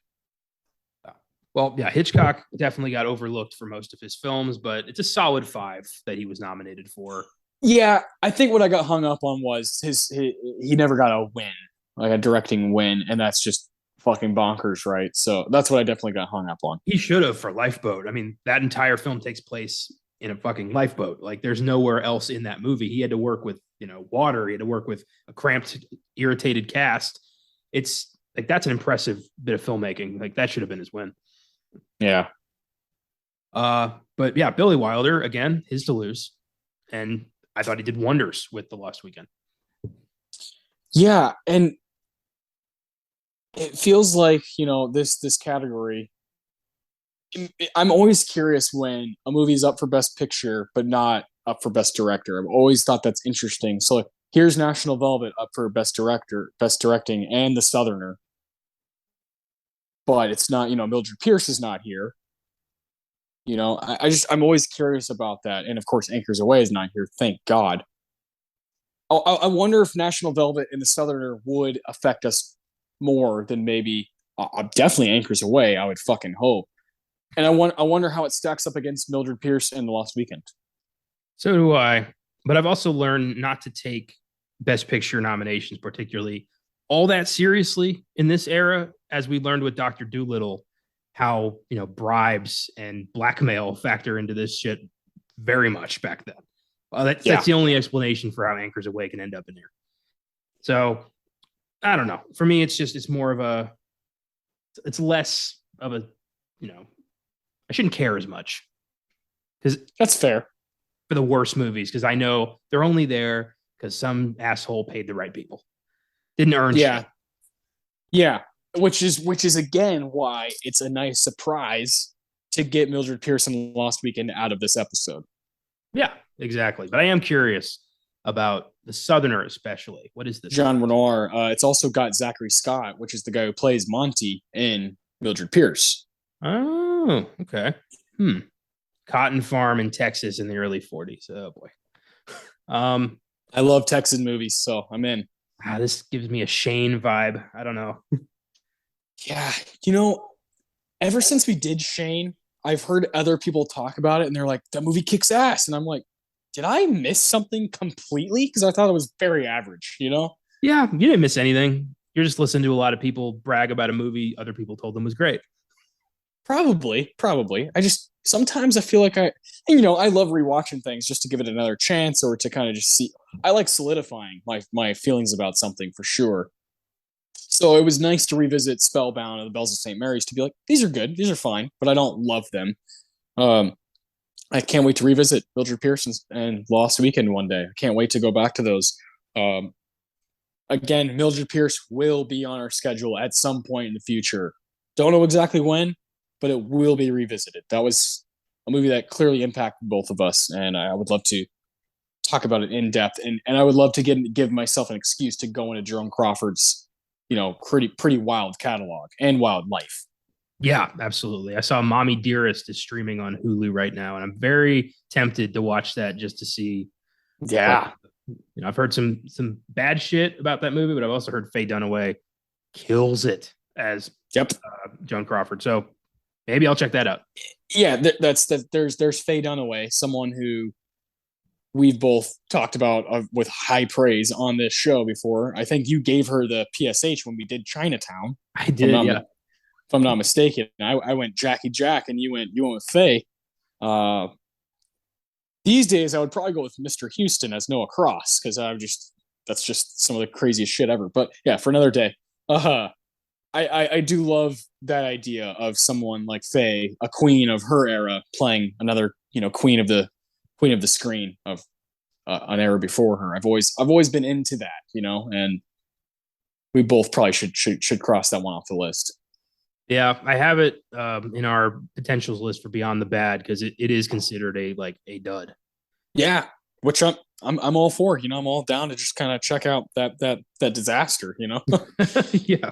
Well, yeah, Hitchcock definitely got overlooked for most of his films, but it's a solid 5 that he was nominated for. Yeah, I think what I got hung up on was he never got a win, like a directing win, and that's just fucking bonkers, right? So that's what I definitely got hung up on. He should have for Lifeboat. I mean, that entire film takes place in a fucking lifeboat. Like, there's nowhere else in that movie. He had to work with, water. He had to work with a cramped, irritated cast. It's like, that's an impressive bit of filmmaking. Like, that should have been his win. Yeah. But yeah, Billy Wilder, again, his to lose. And I thought he did wonders with The Lost Weekend. Yeah, and it feels like, this category. I'm always curious when a movie's up for Best Picture, but not up for Best Director. I've always thought that's interesting. So like, here's National Velvet up for Best Director, Best Directing, and The Southerner. But it's not, Mildred Pierce is not here. I'm always curious about that. And of course, Anchors Away is not here. Thank God. I wonder if National Velvet and The Southerner would affect us more than maybe definitely Anchors Away. I would fucking hope. And I wonder how it stacks up against Mildred Pierce and The Lost Weekend. So do I. But I've also learned not to take Best Picture nominations, particularly all that seriously in this era, as we learned with Dr. Dolittle, how bribes and blackmail factor into this shit very much back then. That's the only explanation for how Anchors Away can end up in there. So I don't know. For me, it's more of it's less of a, I shouldn't care as much, because that's fair for the worst movies, because I know they're only there because some asshole paid the right people. Didn't earn shit. Yeah. Which is again why it's a nice surprise to get Mildred Pierce and Lost Weekend out of this episode. Yeah, exactly. But I am curious about The Southerner, especially. What is this? Jean Renoir. It's also got Zachary Scott, which is the guy who plays Monty in Mildred Pierce. Oh, okay. Cotton farm in Texas in the early 40s. Oh boy. I love Texan movies, so I'm in. This gives me a Shane vibe. I don't know. Yeah, ever since we did Shane, I've heard other people talk about it, and they're like, "That movie kicks ass," and I'm like, "Did I miss something completely?" Because I thought it was very average. Yeah, you didn't miss anything. You're just listening to a lot of people brag about a movie other people told them was great. Probably. I just sometimes I feel like I love rewatching things just to give it another chance or to kind of just see. I like solidifying my feelings about something for sure. So it was nice to revisit Spellbound and The Bells of St. Mary's to be like, these are good, these are fine, but I don't love them. I can't wait to revisit Mildred Pierce and Lost Weekend one day. I can't wait to go back to those. Again, Mildred Pierce will be on our schedule at some point in the future. Don't know exactly when, but it will be revisited. That was a movie that clearly impacted both of us, and I would love to talk about it in depth. And I would love to give myself an excuse to go into Jerome Crawford's, pretty wild catalog and wild life. Yeah, absolutely. I saw Mommy Dearest is streaming on Hulu right now, and I'm very tempted to watch that just to see. Yeah. I've heard some bad shit about that movie, but I've also heard Faye Dunaway kills it as Joan Crawford. So maybe I'll check that out. Yeah, there's Faye Dunaway, someone who we've both talked about with high praise on this show before. I think you gave her the PSH when we did Chinatown. I did, if I'm not mistaken. I went Jackie Jack, and you went with Faye. These days, I would probably go with Mr. Houston as Noah Cross, because that's just some of the craziest shit ever. But yeah, for another day. I do love that idea of someone like Faye, a queen of her era, playing another queen of the screen of an era before her. I've always been into that, and we both probably should cross that one off the list. Yeah, I have it in our potentials list for Beyond the Bad, because it is considered a dud. Yeah, which I'm all for. I'm all down to just kind of check out that disaster. Yeah.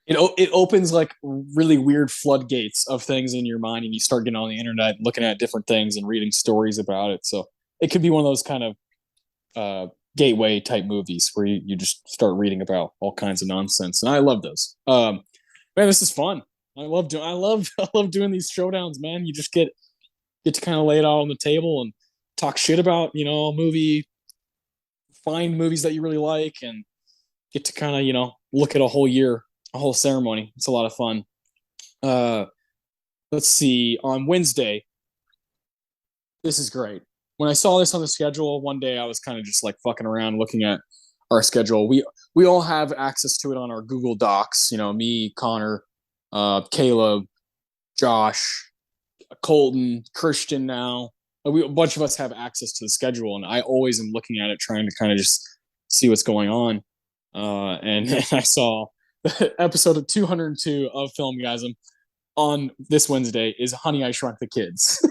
It opens like really weird floodgates of things in your mind, and you start getting on the internet, looking at different things and reading stories about it. So it could be one of those kind of gateway type movies where you just start reading about all kinds of nonsense, and I love those. Man, this is fun. I love doing these showdowns, man. You just get to kind of lay it out on the table and talk shit about, a movie, find movies that you really like, and get to kind of, look at a whole year, a whole ceremony. It's a lot of fun. Uh, let's see. On Wednesday, this is great. When I saw this on the schedule one day, I was kind of just like fucking around looking at our schedule. We all have access to it on our Google Docs. Me, Connor, Caleb, Josh, Colton, Christian. Now a bunch of us have access to the schedule, and I always am looking at it, trying to kind of just see what's going on. And I saw episode of 202 of Filmgasm on this Wednesday is Honey, I Shrunk the Kids.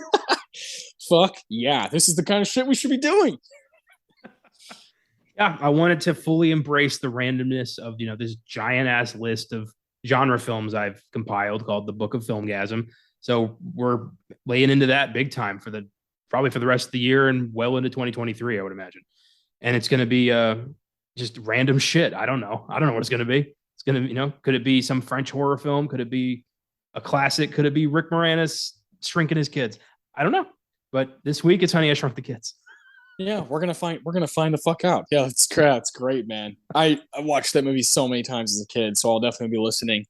Fuck yeah, this is the kind of shit we should be doing. Yeah, I wanted to fully embrace the randomness of, this giant ass list of genre films I've compiled called the Book of Filmgasm. So we're laying into that big time probably for the rest of the year and well into 2023, I would imagine. And it's going to be just random shit. I don't know what it's going to be. It's going to, could it be some French horror film? Could it be a classic? Could it be Rick Moranis shrinking his kids? I don't know. But this week it's Honey, I Shrunk the Kids. Yeah, we're gonna find the fuck out. Yeah, it's great, man. I watched that movie so many times as a kid, so I'll definitely be listening.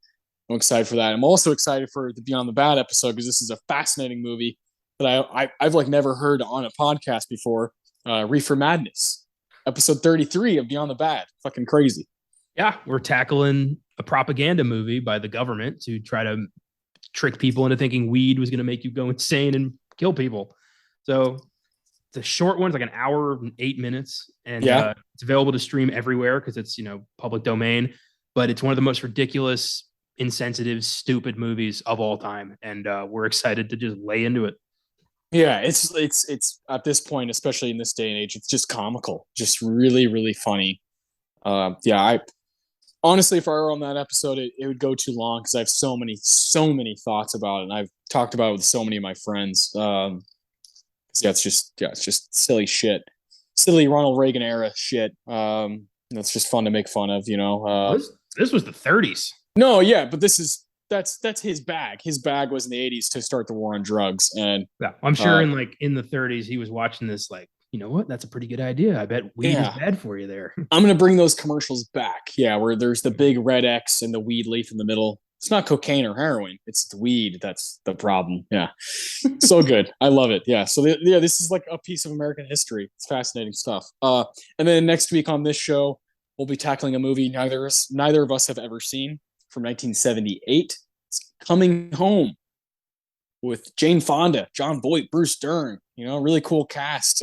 I'm excited for that. I'm also excited for the Beyond the Bad episode because this is a fascinating movie that I've like never heard on a podcast before. Reefer Madness, episode 33 of Beyond the Bad. Fucking crazy. Yeah, we're tackling a propaganda movie by the government to try to trick people into thinking weed was going to make you go insane and kill people. So the short one's like an hour and 8 minutes, and it's available to stream everywhere because it's public domain. But it's one of the most ridiculous, insensitive, stupid movies of all time, and we're excited to just lay into it. Yeah, it's at this point, especially in this day and age, it's just comical, just really, really funny. I honestly, if I were on that episode, it would go too long because I have so many thoughts about it, and I've talked about it with so many of my friends. It's just silly shit, silly Ronald Reagan era shit. It's just fun to make fun of, This was the 30s. No, yeah, but that's his bag. His bag was in the 80s to start the war on drugs, and yeah, I'm sure in the 30s he was watching this like, you know what? That's a pretty good idea. I bet weed is bad for you there. I'm gonna bring those commercials back. Yeah, where there's the big red X and the weed leaf in the middle. It's not cocaine or heroin. It's the weed. That's the problem. Yeah. So good. I love it. Yeah. So this is like a piece of American history. It's fascinating stuff. And then next week on this show, we'll be tackling a movie neither of us have ever seen from 1978. It's Coming Home with Jane Fonda, John Voight, Bruce Dern. Really cool cast.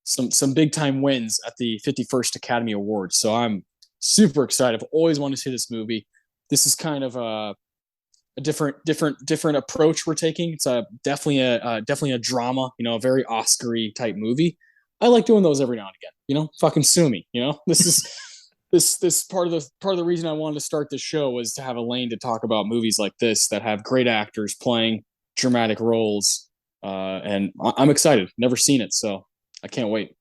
Some big time wins at the 51st Academy Awards. So I'm super excited. I've always wanted to see this movie. This is kind of a different approach we're taking. It's definitely a drama, a very Oscar-y type movie. I like doing those every now and again. Fucking sue me. This is this part of the reason I wanted to start this show was to have a lane to talk about movies like this that have great actors playing dramatic roles. And I'm excited. Never seen it, so I can't wait.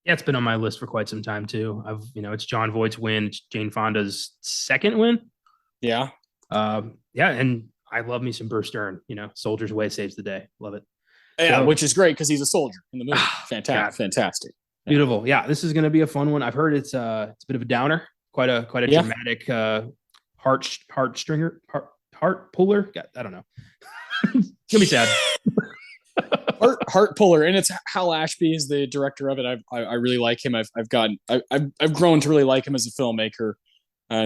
Yeah, it's been on my list for quite some time too. It's John Voight's win, it's Jane Fonda's second win. Yeah. And I love me some Bruce Dern. Soldier's Way saves the day. Love it. Yeah, which is great because he's a soldier in the movie. Fantastic. Yeah. Beautiful. Yeah, this is going to be a fun one. I've heard it's a bit of a downer. Quite a dramatic heart puller. I don't know. It's gonna be sad. heart puller, and it's Hal Ashby is the director of it. I really like him. I've grown to really like him as a filmmaker.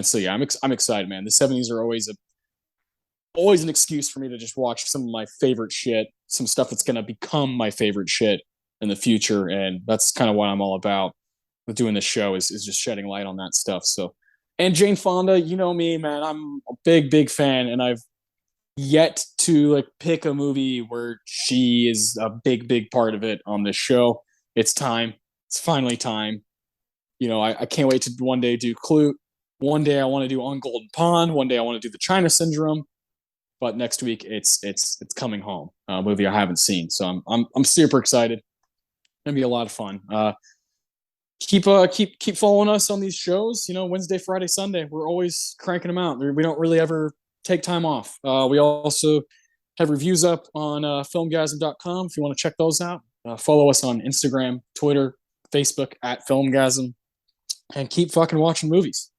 So yeah, I'm excited, man. The 70s are always an excuse for me to just watch some of my favorite shit, some stuff that's gonna become my favorite shit in the future, and that's kind of what I'm all about with doing this show is just shedding light on that stuff. So, and Jane Fonda, me, man, I'm a big fan, and I've yet to like pick a movie where she is a big part of it on this show. It's time. It's finally time. I can't wait to one day do Clute. One day I want to do On Golden Pond. One day I want to do The China Syndrome. But next week it's Coming Home, a movie I haven't seen. So I'm super excited. It's gonna be a lot of fun. Keep following us on these shows. Wednesday, Friday, Sunday. We're always cranking them out. We don't really ever take time off. We also have reviews up on filmgasm.com if you want to check those out. Follow us on Instagram, Twitter, Facebook at FilmGazm, and keep fucking watching movies.